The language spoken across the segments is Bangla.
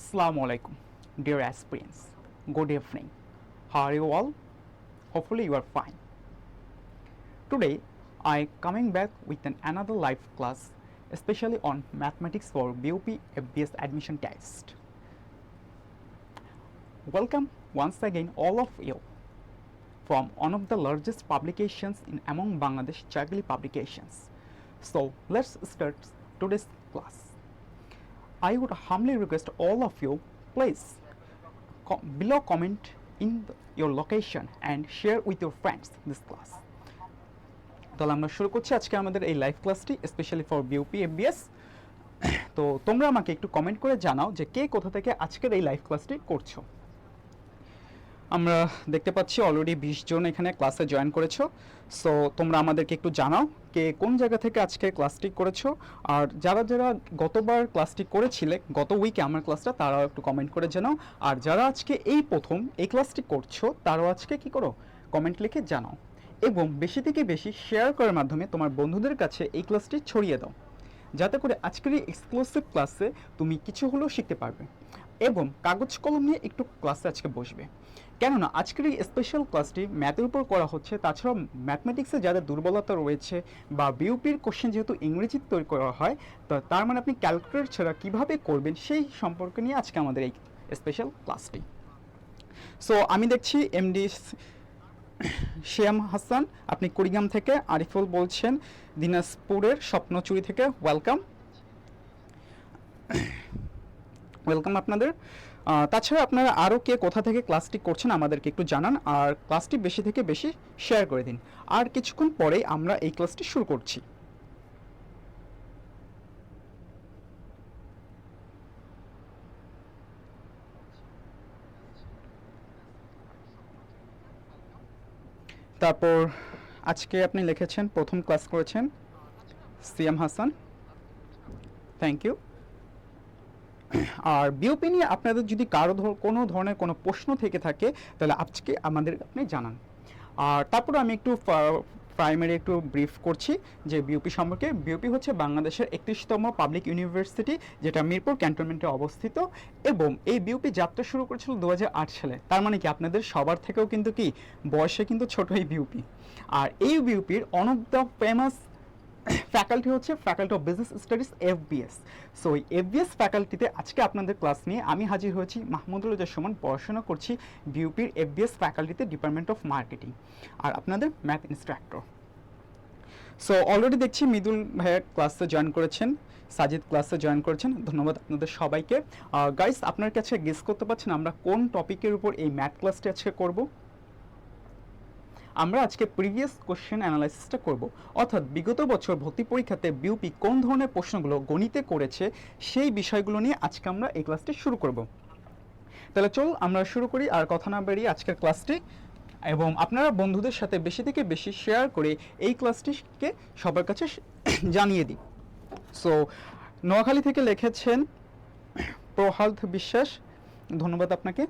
Assalamu alaikum, dear aspirants. Good evening. How are you all? Hopefully you are fine. Today I coming back with another live class, especially on mathematics for BUP FBS admission test. Welcome once again all of you from one of the largest publications in among Bangladesh, Chagli publications. So let's start today's class. I would humbly request all of you, please below comment in your location and share with your friends this class. তাহলে আমরা শুরু করছি আজকে আমাদের এই লাইভ ক্লাসটি স্পেশালি ফর বিউপি এফবিএস। তো তোমরা আমাকে একটু কমেন্ট করে জানাও যে কে কোথা থেকে আজকের এই লাইভ ক্লাসটি করছো। আমরা দেখতে পাচ্ছি অলরেডি 20 জন এখানে ক্লাসে জয়েন করেছো। সো তোমরা আমাদেরকে একটু জানাও কে কোন জায়গা থেকে আজকে ক্লাসটি করেছো, আর যারা যারা গতবার ক্লাসটি করেছিলে গত উইকে আমার ক্লাসটা, তারাও একটু কমেন্ট করে জানাও। আর যারা আজকে এই প্রথম এই ক্লাসটি করছো তারাও আজকে কি করো, কমেন্ট লিখে জানাও এবং বেশি থেকে বেশি শেয়ার করার মাধ্যমে তোমার বন্ধুদের কাছে এই ক্লাসটি ছড়িয়ে দাও, যাতে করে আজকের এই এক্সক্লুসিভ ক্লাসে তুমি কিছু হলেও শিখতে পারবে এবং কাগজ কলম নিয়ে একটু ক্লাসে আজকে বসবে। কেননা আজকের এই স্পেশাল ক্লাসটি ম্যাথের উপর করা হচ্ছে, তাছাড়াও ম্যাথমেটিক্সে যাদের দুর্বলতা রয়েছে বা বিউপির কোশ্চেন যেহেতু ইংরেজিতে তৈরি করা হয়, তো তার মানে আপনি ক্যালকুলেটর ছাড়া কীভাবে করবেন সেই সম্পর্কে নিয়ে আজকে আমাদের এই স্পেশাল ক্লাসটি। সো আমি দেখছি এমডি শ্যাম হাসান, আপনি কুড়িগ্রাম থেকে, আরিফুল বলছেন দিনাজপুরের স্বপ্নচুরি থেকে, ওয়েলকাম ওয়েলকাম আপনাদের। তাছাড়া আপনারা আরও কে কোথা থেকে ক্লাসটি করছেন আমাদেরকে একটু জানান, আর ক্লাসটি বেশি থেকে বেশি শেয়ার করে দিন। আর কিছুক্ষণ পরেই আমরা এই ক্লাসটি শুরু করছি। তারপর আজকে আপনি লিখেছেন প্রথম ক্লাস করেছেন সিয়াম হাসান, থ্যাংক ইউ। আর বিউপি নিয়ে আপনাদের যদি কারো কোনো ধরনের কোনো প্রশ্ন থেকে থাকে তাহলে আজকে আমাদের আপনি জানান। আর তারপর আমি একটু প্রাইমারি একটু ব্রিফ করছি যে বিউপি সম্পর্কে। বিউপি হচ্ছে বাংলাদেশের 31তম পাবলিক ইউনিভার্সিটি, যেটা মিরপুর ক্যান্টনমেন্টে অবস্থিত, এবং এই বিউপি যাত্রা শুরু করেছিল 2008 সালে। তার মানে কি আপনাদের সবার থেকেও কিন্তু কি বয়সে কিন্তু ছোট এই বিউপি। আর এই বিউপির one of the famous faculty হচ্ছে faculty of business studies FBS. So এই এফবিএস ফ্যাকাল্টিতে আজকে আপনাদের ক্লাস নিয়ে আমি হাজির হয়েছি। মাহমুদুল সুমন, পড়াশোনা করছি বিউপির এফবিএস ফ্যাকাল্টিতে, ডিপার্টমেন্ট অফ মার্কেটিং, আর আপনাদের ম্যাথ ইনস্ট্রাক্টর। সো অলরেডি দেখছি মৃদুল ভাইয়ের ক্লাসে জয়েন করেছেন, সাজিদ ক্লাসে জয়েন করেছেন, ধন্যবাদ আপনাদের সবাইকে। গাইস, আপনার কাছে গেস করতে পারছেন আমরা কোন টপিকের উপর এই ম্যাথ ক্লাসটি আজকে করব? আমরা আজকে প্রিভিয়াস কোশ্চেন অ্যানালাইসিসটা করব, অর্থাৎ বিগত বছর ভর্তি পরীক্ষাতে বিউপি কোন ধরনের প্রশ্নগুলো গণিতে করেছে সেই বিষয়গুলো নিয়ে আজকে আমরা এই ক্লাসটি শুরু করব। তাহলে চল আমরা শুরু করি আর কথা না বেরিয়ে আজকের ক্লাসটি, এবং আপনারা বন্ধুদের সাথে বেশি থেকে বেশি শেয়ার করে এই ক্লাসটিকে সবার কাছে জানিয়ে দিই। সো নোয়াখালী থেকে লিখেছেন প্রহাদ বিশ্বাস, ধন্যবাদ আপনাকে।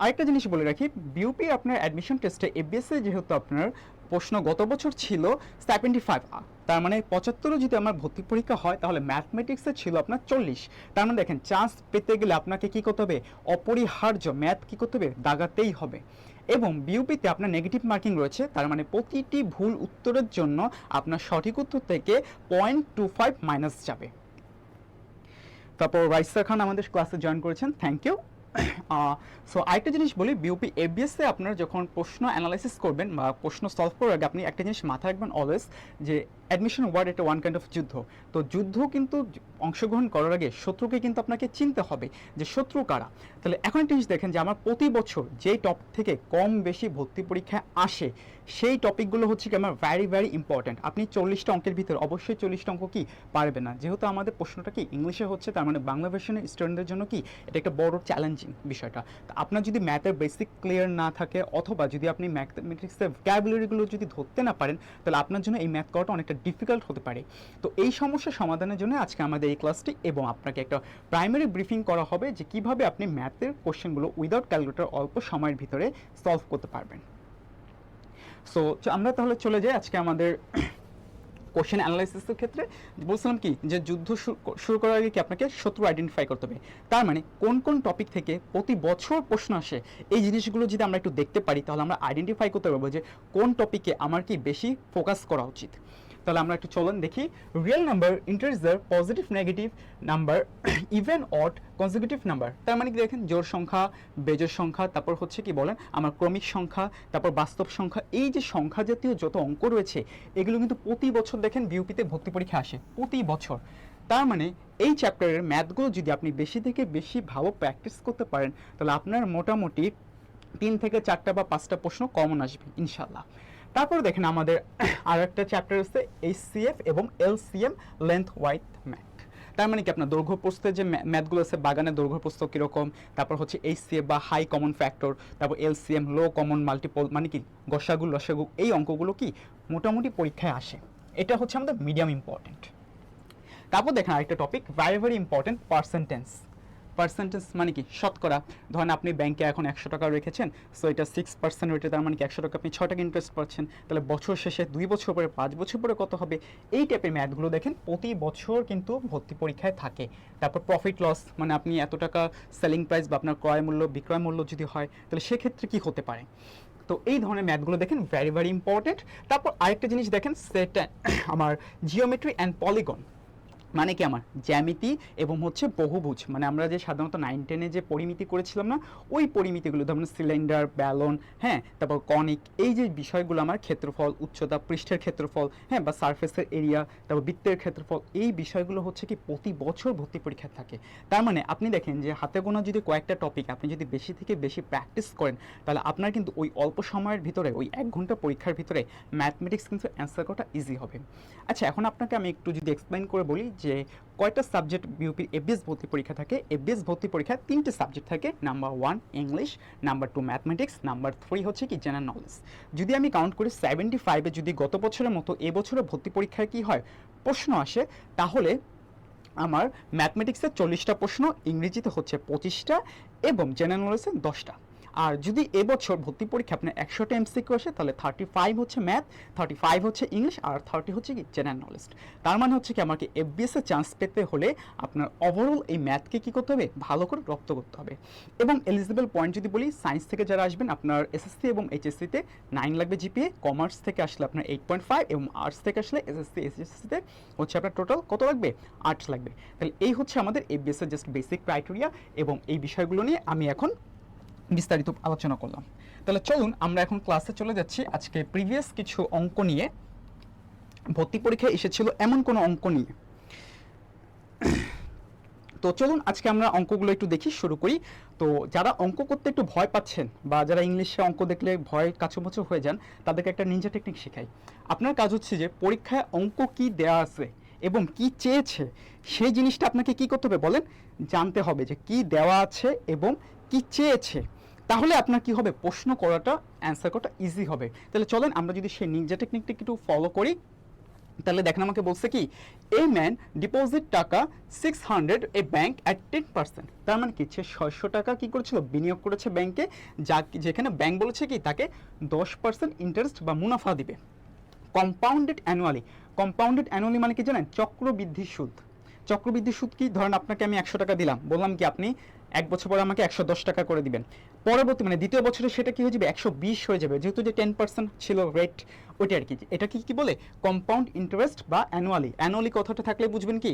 আরেকটা জিনিস বলে রাখি, বিউপি আপনার অ্যাডমিশন টেস্টে এফবিএসে যেহেতু আপনার প্রশ্ন গত বছর ছিল 75, তার মানে 75 যদি আমার ভর্তি পরীক্ষা হয় তাহলে ম্যাথমেটিক্সে ছিল আপনার 40। তার মানে দেখেন চান্স পেতে গেলে আপনাকে কী করতে হবে, অপরিহার্য ম্যাথ কী করতে হবে, দাগাতেই হবে। এবং বিউপিতে আপনার নেগেটিভ মার্কিং রয়েছে, তার মানে প্রতিটি ভুল উত্তরের জন্য আপনার সঠিক উত্তর থেকে 0.25 মাইনাস যাবে। তারপর রাইসার খান আমাদের ক্লাসে জয়েন করেছেন, থ্যাংক ইউ। সো আরেকটা জিনিস বলি, বিউপি এফবিএসে আপনারা যখন প্রশ্ন অ্যানালাইসিস করবেন বা প্রশ্ন সলভ করার আগে আপনি একটা জিনিস মাথায় রাখবেন অলওয়েজ, যে অ্যাডমিশন ওয়ার্ড এটা ওয়ান কাইন্ড অফ যুদ্ধ। তো যুদ্ধ কিন্তু অংশগ্রহণ করার আগে শত্রুকে কিন্তু আপনাকে চিনতে হবে যে শত্রু কারা। তাহলে এখন একটা জিনিস দেখেন যে আমার প্রতি বছর যেই টপিক থেকে কম বেশি ভর্তি পরীক্ষায় আসে সেই টপিকগুলো হচ্ছে কি আমার ভ্যারি ভ্যারি ইম্পর্ট্যান্ট। আপনি 40টা অঙ্কের ভিতরে অবশ্যই 40টা অঙ্ক কি পারবেন না, যেহেতু আমাদের প্রশ্নটা কি ইংলিশে হচ্ছে, তার মানে বাংলা ভার্সনের স্টুডেন্টদের জন্য কি এটা একটা বড় চ্যালেঞ্জিং বিষয়টা। তো আপনার যদি ম্যাথের বেসিক ক্লিয়ার না থাকে, অথবা যদি আপনি ম্যাথমেটিক্সের ভোকাবুলারিগুলো যদি ধরতে না পারেন, তাহলে আপনার জন্য এই ম্যাথ করাটা অনেকটা ডিফিকাল্ট হতে পারে। তো এই সমস্যা সমাধানের জন্য আজকে আমাদের এই ক্লাসটি, এবং আপনাকে একটা প্রাইমারি ব্রিফিং করা হবে যে কিভাবে আপনি ম্যাথের কোশ্চেনগুলো উইদাউট ক্যালকুলেটর অল্প সময়ের ভিতরে সলভ করতে পারবেন। সো আমরা তাহলে চলে যাই আজকে আমাদের কোশ্চেন অ্যানালাইসিসের ক্ষেত্রে বলছিলাম কি যে যুদ্ধ শুরু করার আগে কি আপনাকে শত্রু আইডেন্টিফাই করতে হবে। তার মানে কোন কোন টপিক থেকে প্রতি বছর প্রশ্ন আসে এই জিনিসগুলো যদি আমরা একটু দেখতে পারি তাহলে আমরা আইডেন্টিফাই করতে পারবো যে কোন টপিকে আমার কি বেশি ফোকাস করা উচিত। তাহলে আমরা একটু চলুন দেখি। Real number, integer, positive negative number, even odd, consecutive number. তার মানে কি দেখেন জোড় সংখ্যা, বেজোড় সংখ্যা, তারপর হচ্ছে কি বলেন আমার ক্রমিক সংখ্যা, তারপর বাস্তব সংখ্যা, এই যে সংখ্যা জাতীয় যত অঙ্ক রয়েছে এগুলো কিন্তু প্রতি বছর দেখেন বিউপিতে ভর্তি পরীক্ষা আসে প্রতি বছর। তার মানে এই চ্যাপ্টারের ম্যাথগুলো যদি আপনি বেশি থেকে বেশি ভালো প্র্যাকটিস করতে পারেন তাহলে আপনার মোটামুটি 3 থেকে 4টা বা 5টা প্রশ্ন কমন আসবে ইনশাল্লাহ। তারপর দেখেন আমাদের আর একটা চ্যাপ্টার আছে HCF এবং LCM, লেন্থ ওয়াইড ম্যাথ। তার মানে কি আপনার দৈর্ঘ্য প্রস্থের যে ম্যাথগুলো আছে, বাগানের দৈর্ঘ্য প্রস্থ কীরকম, তারপর হচ্ছে HCF বা হাই কমন ফ্যাক্টর, তারপর LCM লো কমন মাল্টিপল, মানে কি গসাগু লসাগু, এই অঙ্কগুলো কি মোটামুটি পরীক্ষায় আসে। এটা হচ্ছে আমাদের মিডিয়াম ইম্পর্টেন্ট। তারপর দেখেন আরেকটা topic very very important, percentage. Percentage মানে কি শতকরা। ধরেন আপনি ব্যাংকে এখন 100 টাকা রেখেছেন, সো এটা 6% রেটে, তার মানে কি 100 টাকা আপনি 6 টাকা ইন্টারেস্ট পাচ্ছেন। তাহলে বছর শেষে 2 বছর পরে 5 বছর পরে কত হবে, এই টাইপের ম্যাথগুলো দেখেন প্রতি বছর কিন্তু ভর্তি পরীক্ষায় থাকে। তারপর প্রফিট লস, মানে আপনি এত টাকা সেলিং প্রাইস বা আপনার ক্রয় মূল্য বিক্রয় মূল্য যদি হয় তাহলে সেক্ষেত্রে কি হতে পারে। তো এই ধরনের ম্যাথগুলো দেখেন ভেরি ভেরি ইম্পর্টেন্ট। তারপর আরেকটা জিনিস দেখেন সেটা আমার জিওমেট্রি অ্যান্ড পলিগন, মানে কি আমার জ্যামিতি এবং হচ্ছে বহুভুজ, মানে আমরা যে সাধারণত 9-10-এ যে পরিমিতি করেছিলাম না ওই পরিমিতিগুলো, যেমন সিলিন্ডার, ব্যালন, হ্যাঁ, তারপর কনিক, এই যে বিষয়গুলো আমার ক্ষেত্রফল, উচ্চতা, পৃষ্ঠের ক্ষেত্রফল, হ্যাঁ, বা সারফেসের এরিয়া, তারপর বৃত্তের ক্ষেত্রফল, এই বিষয়গুলো হচ্ছে কি প্রতি বছর ভর্তি পরীক্ষা থাকে। তার মানে আপনি দেখেন যে হাতে গোনা যদি কয়েকটা টপিক আপনি যদি বেশি থেকে বেশি প্র্যাকটিস করেন তাহলে আপনার কিন্তু ওই অল্প সময়ের ভিতরে, ওই 1 ঘন্টা পরীক্ষার ভিতরে ম্যাথমেটিক্স কিন্তু অ্যান্সার করাটা ইজি হবে। আচ্ছা, এখন আপনাকে আমি একটু যদি এক্সপ্লেন করে বলি যে কয়টা সাবজেক্ট বিউপির এফবিএস ভর্তি পরীক্ষা থাকে। এফবিএস ভর্তি পরীক্ষায় 3টে সাবজেক্ট থাকে, number 1 English, number 2 mathematics, number 3 হচ্ছে কি জেনারেল নলেজ। যদি আমি কাউন্ট করি 75-এ যদি গত বছরের মতো এবছরে ভর্তি পরীক্ষায় কি হয় প্রশ্ন আসে, তাহলে আমার ম্যাথমেটিক্সে 40টা প্রশ্ন, ইংরেজিতে হচ্ছে 25টা এবং জেনারেল নলেজে 10টা। আর যদি এবছর ভর্তি পরীক্ষা আপনার 100টা এমসিকিউ আসে তাহলে 35 হচ্ছে ম্যাথ, 35 হচ্ছে ইংলিশ, আর 30 হচ্ছে কি জেনারেল নলেজ। তার মানে হচ্ছে কি আমাকে এফবিএসে চান্স পেতে হলে আপনার ওভারঅল এই ম্যাথকে কী করতে হবে, ভালো করে রপ্ত করতে হবে। এবং এলিজিবল পয়েন্ট যদি বলি, সায়েন্স থেকে যারা আসবেন আপনার এসএসসি এবং এইচএসসিতে 9 লাগবে জিপিএ, কমার্স থেকে আসলে আপনার 8.5 এবং আর্টস থেকে আসলে এসএসসি এইচএসসিতে হচ্ছে আপনার টোটাল কত লাগবে, 8 লাগবে। তাহলে এই হচ্ছে আমাদের এফবিএসের জাস্ট বেসিক ক্রাইটেরিয়া, এবং এই বিষয়গুলো নিয়ে আমি এখন বিস্তারিত আলোচনা করলাম। তাহলে চলুন আমরা এখন ক্লাসে চলে যাচ্ছি আজকে প্রিভিয়াস কিছু অঙ্ক নিয়ে, ভর্তি পরীক্ষায় এসেছিল এমন কোনো অঙ্ক নিয়ে। তো চলুন আজকে আমরা অঙ্কগুলো একটু দেখি, শুরু করি। তো যারা অঙ্ক করতে একটু ভয় পাচ্ছেন বা যারা ইংলিশে অঙ্ক দেখলে ভয় কাছুমাছু হয়ে যান, তাদেরকে একটা নিনজা টেকনিক শেখাই। আপনার কাজ হচ্ছে যে পরীক্ষায় অঙ্ক কি দেয়া আছে এবং কি চেয়েছে সেই জিনিসটা আপনাকে কি করতে হবে বলেন, জানতে হবে যে কি দেওয়া আছে এবং কি চেয়েছে। তাহলে আপনার কি হবে, প্রশ্ন করাটা, অ্যান্সার করাটা ইজি হবে। তাহলে চলেন আমরা যদি সেই নিনজা টেকনিকটা একটু ফলো করি। তাহলে দেখেন আমাকে বলছে কি, এ ম্যান ডিপোজিট টাকা 600 এ ব্যাংক অ্যাট 10%। তার মানে কি সে 600 টাকা কি করেছিল, বিনিয়োগ করেছে ব্যাংকে, যা যেখানে ব্যাংক বলেছে কি তাকে 10% ইন্টারেস্ট বা মুনাফা দিবে। কম্পাউন্ডেড অ্যানুয়ালি, কম্পাউন্ডেড অ্যানুয়ালি মানে কি জানেন, চক্রবৃদ্ধি সুদ। চক্রবৃদ্ধি সুদ কি, ধরেন আপনাকে আমি 100 টাকা দিলাম, বললাম কি আপনি 1 বছর পরে আমাকে 110 টাকা করে দিবেন, পরবর্তী মানে দ্বিতীয় বছরে সেটা কি হয়ে যাবে 120 হয়ে যাবে, যেহেতু যে 10% ছিল রেট ওইটা আর কি। এটা কি বলে, কম্পাউন্ড ইন্টারেস্ট বা অ্যানুয়ালি। অ্যানুয়ালি কথাটা থাকলে বুঝবেন কি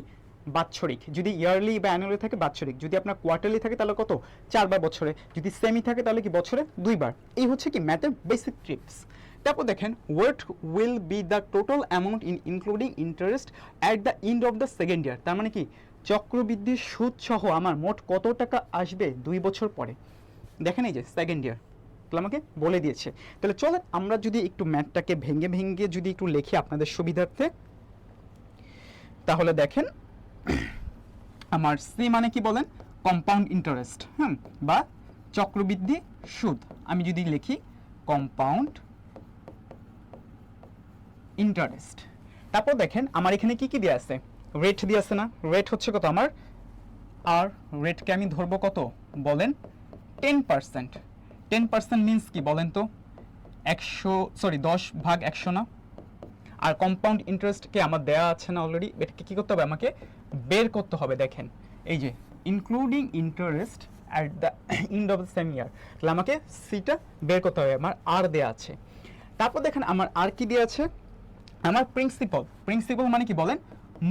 বাৎসরিক, যদি ইয়ারলি বা অ্যানুয়ালি থাকে বাৎসরিক, যদি আপনার কোয়ার্টারলি থাকে তাহলে কত 4 বার বছরে, যদি সেমি থাকে তাহলে কি বছরে 2 বার। এই হচ্ছে কি ম্যাথের বেসিক ট্রিক্স। তারপর দেখেন what will be the total amount including interest at the end of the second year. তার মানে কি চক্রবৃদ্ধির সুদ সহ আমার মোট কত টাকা আসবে 2 বছর পরে। দেখেন এই যে সেকেন্ড ইয়ার, তাহলে আমাকে বলে দিয়েছে। তাহলে চলেন আমরা যদি একটু ম্যাথটাকে ভেঙে ভেঙে যদি একটু লিখি আপনাদের সুবিধার্থে, তাহলে দেখেন আমার সি মানে কি বলেন, কম্পাউন্ড ইন্টারেস্ট, বা চক্রবৃদ্ধি সুদ। আমি যদি লিখি কম্পাউন্ড ইন্টারেস্ট, তারপর দেখেন আমার এখানে কি কি দেওয়া আছে, রেট দিয়ে আছে না, রেট হচ্ছে কত আমার, আর রেটকে আমি ধরবো কত বলেন 10%। 10% মিনস কি বলেন তো, 10 ভাগ 100 না। আর কম্পাউন্ড ইন্টারেস্টকে আমার দেওয়া আছে না অলরেডি, এটাকে কী করতে হবে, আমাকে বের করতে হবে। দেখেন এই যে including interest at the end of the same ইয়ার, তাহলে আমাকে সিটা বের করতে হবে, আমার আর দেওয়া আছে। তারপর দেখেন আমার আর কি দেওয়া আছে, আমার প্রিন্সিপাল। প্রিন্সিপাল মানে কি বলেন,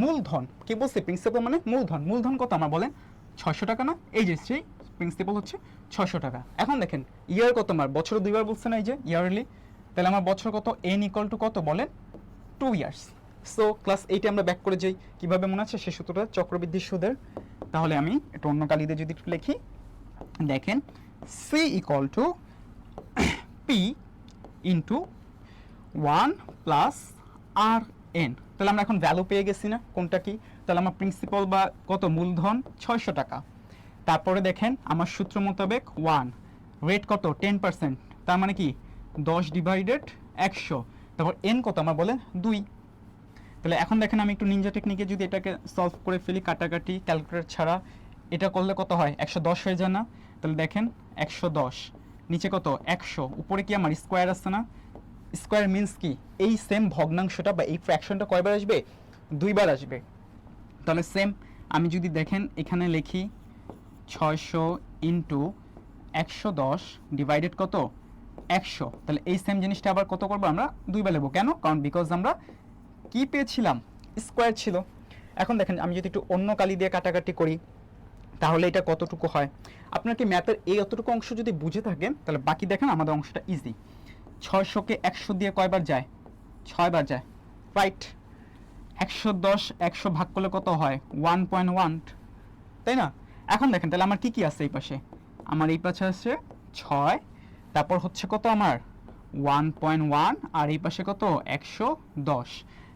মূলধন। কি বলছে, প্রিন্সিপাল মানে মূলধন। মূলধন কত আমার বলেন, 600 টাকা না? এই যে সেই প্রিন্সিপাল হচ্ছে 600 টাকা। এখন দেখেন ইয়ার কত, আমার বছর দুইবার বলছে না, এই যে ইয়ারলি, তাহলে আমার বছর কত, এন ইকুয়াল টু কত বলেন, 2 ইয়ার্স। সো ক্লাস 8 আমরা ব্যাক করে যাই, কিভাবে মনে আছে সে সূত্রটা, চক্রবৃদ্ধি সুদের। তাহলে আমি একটু অন্য কালিতে যদি একটু লিখি, দেখেন C equal to P into 1 plus R N. তাহলে আমরা এখন ভ্যালু পেয়ে গেছি না, কোনটা কি, তাহলে আমার প্রিন্সিপাল বা কত, মূলধন 600 টাকা। তারপরে দেখেন আমার সূত্র মোতাবেক 1 রেট কত, 10%, তার মানে কি 10 ডিভাইডেড 100। তারপর এন কত আমার বলেন 2। তাহলে এখন দেখেন আমি একটু নিনজা টেকনিকে যদি এটাকে সলভ করে ফেলি, কাটাকাটি ক্যালকুলেটর ছাড়া, এটা করলে কত হয়, 110 হয়ে যায় না? তাহলে দেখেন 110, নিচে কত 100, উপরে কি আমার স্কোয়ার আছে না? স্কোয়ার মিন্স কি, এই সেম ভগ্নাংশটা বা এই ফ্র্যাকশনটা কয়বার আসবে, 2 বার আসবে। তাহলে সেম আমি যদি দেখেন এখানে লিখি 600 ইন্টু 110 ডিভাইডেড কত 100, তাহলে এই সেম জিনিসটা আবার কত করবো, আমরা 2 বার লিখবো। কেন, কারণ বিকজ আমরা কি পেয়েছিলাম, স্কোয়ার ছিল। এখন দেখেন আমি যদি একটু অন্য কালি দিয়ে কাটাকাটি করি, তাহলে এটা কতটুকু হয়, আপনার কি ম্যাথের এই অতটুকু অংশ যদি বুঝে থাকেন, তাহলে বাকি দেখেন আমাদের অংশটা ইজি। 600কে 100 দিয়ে কয়বার যায়, 6 বার যায়, রাইট। 110 100 ভাগ করলে কত হয়, 1.1, তাই না? এখন দেখেন তাহলে আমার কি কি আছে এই পাশে, আমার এই পাশে আছে 6, তারপর হচ্ছে কত আমার 1.1, আর এই পাশে কত 110।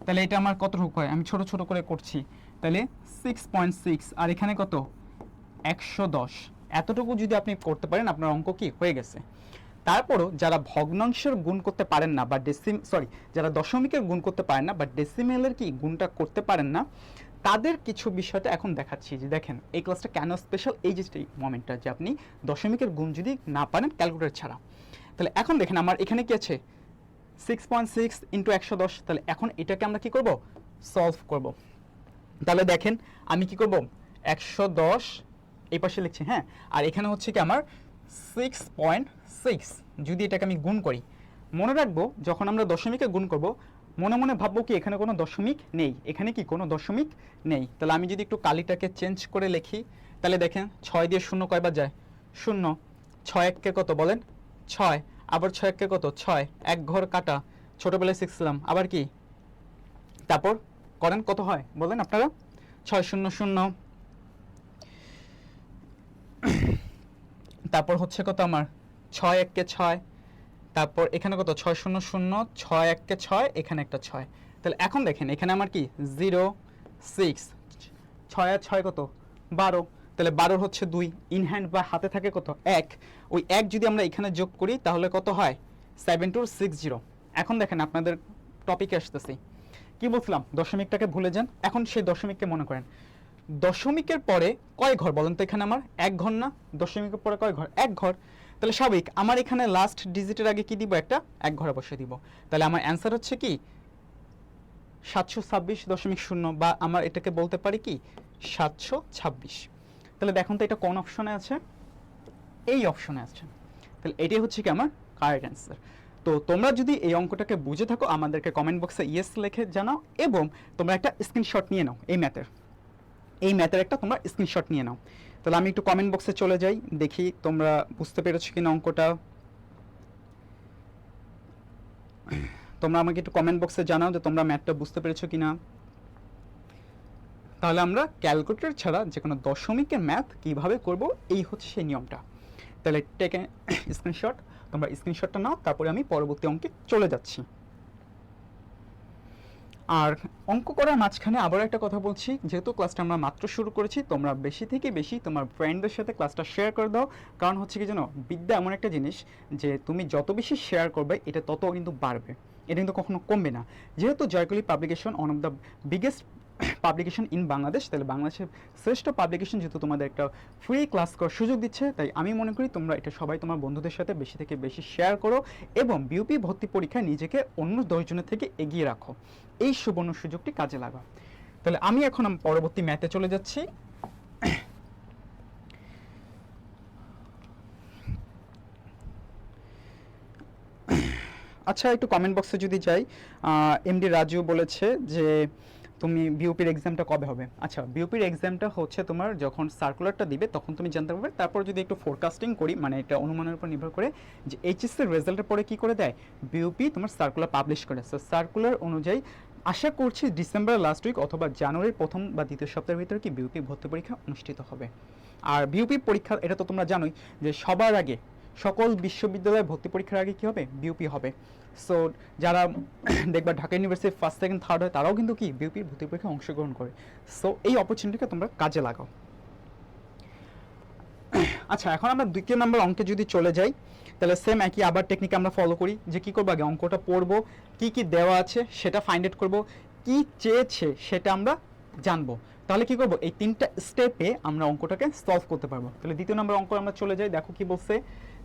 তাহলে এটা আমার কতটুকু হয়, আমি ছোট ছোট করে করছি, তাহলে 6.6, আর এখানে কত 110। এতটুকু যদি আপনি করতে পারেন, আপনার অঙ্ক কি হয়ে গেছে। তারপরও যারা ভগ্নাংশের গুণ করতে পারেন না, বা যারা দশমিকের গুণ করতে পারেন না, বা ডেসিমেলের কি গুণটা করতে পারেন না, তাদের কিছু বিষয়টা এখন দেখাচ্ছি। যে দেখেন এই ক্লাসটা কেন স্পেশাল, এই যে মোমেন্টটা যে আপনি দশমিকের গুণ যদি না পারেন ক্যালকুলেটর ছাড়া। তাহলে এখন দেখেন আমার এখানে কি আছে, 6.6 ইন্টু 110। তাহলে এখন এটাকে আমরা কি করব, সলভ করব। তাহলে দেখেন আমি কি করব, 110 এই পাশে লিখছি, হ্যাঁ, আর এখানে হচ্ছে কি আমার 6.6। যদি এটাকে আমি গুণ করি, মনে রাখবো যখন আমরা দশমিকে গুণ করব, মনে মনে ভাববো কি এখানে কোনো দশমিক নেই, এখানে কি কোনো দশমিক নেই। তাহলে আমি যদি একটু কালিটাকে চেঞ্জ করে লিখি, তাহলে দেখেন 6 দিয়ে 0 কয়বার যায়, 0। 6 1 কত বলেন, 6, আবার 6 1 কত 6, এক ঘর কাটা, ছোটবেলায় শিখছিলাম। আবার কি, তারপর করেন কত হয় বলেন আপনারা, 6 0 0, তারপর হচ্ছে কত আমার 6 1 6, তারপর এখানে কত 6 0 0, 6 1 6, এখানে একটা 6। তাহলে এখন দেখেন এখানে আমার কি 0 6, 6 আর 6 কত 12, তাহলে 12 হচ্ছে 2, ইন হ্যান্ড বা হাতে থাকে কত 1, ওই 1 যদি আমরা এখানে যোগ করি তাহলে কত হয় 7260। এখন দেখেন আপনাদের টপিকে আসতেছি, কি বলছিলাম, দশমিকটাকে ভুলে যান, এখন সেই দশমিককে মনে করেন। দশমিকের পরে কয় ঘর বলেন তো, এখানে আমার 1 ঘর না, দশমিকের পরে কয় ঘর, 1 ঘর। তাহলে স্বাভাবিক আমার এখানে লাস্ট ডিজিটের আগে কি দিব, একটা 1 ঘরে বসে দিব। তাহলে আমার অ্যান্সার হচ্ছে কি 726.0, বা আমার এটাকে বলতে পারি কি 726। তাহলে দেখুন তো এটা কোন অপশনে আছে, এই অপশনে আছে। তাহলে এটাই হচ্ছে কি আমার কারেক্ট অ্যান্সার। তো তোমরা যদি এই অঙ্কটাকে বুঝে থাকো, আমাদেরকে কমেন্ট বক্সে ইয়েস লিখে জানাও, এবং তোমরা একটা স্ক্রিনশট নিয়ে নাও এই ম্যাথের একটা তোমরা স্ক্রিনশট নিয়ে নাও। তাহলে আমি একটু কমেন্ট বক্সে চলে যাই, দেখি তোমরা বুঝতে পেরেছো কিনা অঙ্কটা। তোমরা আমাকে একটু কমেন্ট বক্সে জানাও যে তোমরা ম্যাথটা বুঝতে পেরেছো কিনা। তাহলে আমরা ক্যালকুলেটর ছাড়া যে কোনো দশমিকের ম্যাথ কিভাবে করব, এই হচ্ছে সেই নিয়মটা। তাহলে টেক স্ক্রিনশট, তোমরা স্ক্রিনশটটা নাও, তারপরে আমি পরবর্তী অঙ্কে চলে যাচ্ছি। আর অঙ্ক করার মাঝখানে আবার একটা কথা বলছি, যেহেতু ক্লাসটা আমরা মাত্র শুরু করেছি, তোমরা বেশি থেকে বেশি তোমার ফ্রেন্ডদের সাথে ক্লাসটা শেয়ার করে দাও। কারণ হচ্ছে কি জানো, বিদ্যা এমন একটা জিনিস যে তুমি যত বেশি শেয়ার করবে এটা তত কিন্তু বাড়বে, এটা কিন্তু কখনো কমবে না। যেহেতু Joykoli publication one of the biggest publication in Bangladesh, তাহলে বাংলাদেশের শ্রেষ্ঠ পাবলিকেশন যেহেতু তোমাদের একটা ফ্রি ক্লাস করার সুযোগ দিচ্ছে, তাই আমি মনে করি তোমরা এটা সবাই তোমার বন্ধুদের সাথে বেশি থেকে বেশি শেয়ার করো এবং বিউপি ভর্তি পরীক্ষায় নিজেকে অন্য 10 জনের থেকে এগিয়ে রাখো, এই সুবর্ণ সুযোগটি কাজে লাগাও। তাহলে আমি এখন পরবর্তী ম্যাথে চলে যাচ্ছি। আচ্ছা, একটু কমেন্ট বক্সে যদি যাই, এমডি রাজু বলেছে যে তুমি বিউপির এক্সামটা কবে হবে। আচ্ছা, বিউপির এক্সামটা হচ্ছে তোমার যখন সার্কুলারটা দিবে তখন তুমি জানতে পারবে। তারপর যদি একটু ফোরকাস্টিং করি, মানে এটা অনুমানের উপর নির্ভর করে যে এইচএসসির রেজাল্টের পরে কী করে দেয়, বিউপি তোমার সার্কুলার পাবলিশ করে। সো সার্কুলার অনুযায়ী আশা করছি ডিসেম্বরের লাস্ট উইক অথবা জানুয়ারির প্রথম বা দ্বিতীয় সপ্তাহের ভিতরে কি বিউপি ভর্তি পরীক্ষা অনুষ্ঠিত হবে। আর বিউপি পরীক্ষা এটা তো তোমরা জানোই যে সবার আগে সকল বিশ্ববিদ্যালয়ে ভর্তি পরীক্ষার আগে কী হবে, বিউপি হবে। সো যারা দেখবা Dhaka university first second third হয় তারাও কিন্তু কি বিউপির ভর্তি পরীক্ষায় অংশগ্রহণ করে। সো এই অপরচুনিটিকে তোমরা কাজে লাগাও। আচ্ছা, এখন আমরা দ্বিতীয় নম্বর অঙ্কে যদি চলে যাই, তাহলে সেম একই আবার টেকনিক আমরা ফলো করি যে কী করবো, আগে অঙ্কটা পড়বো, কী কী দেওয়া আছে সেটা ফাইন্ড আউট করবো, কী চেয়েছে সেটা আমরা জানবো। তাহলে কী করবো, এই 3টা স্টেপে আমরা অঙ্কটাকে সলভ করতে পারবো। তাহলে দ্বিতীয় নম্বর অঙ্ক আমরা চলে যাই। দেখো কি বলছে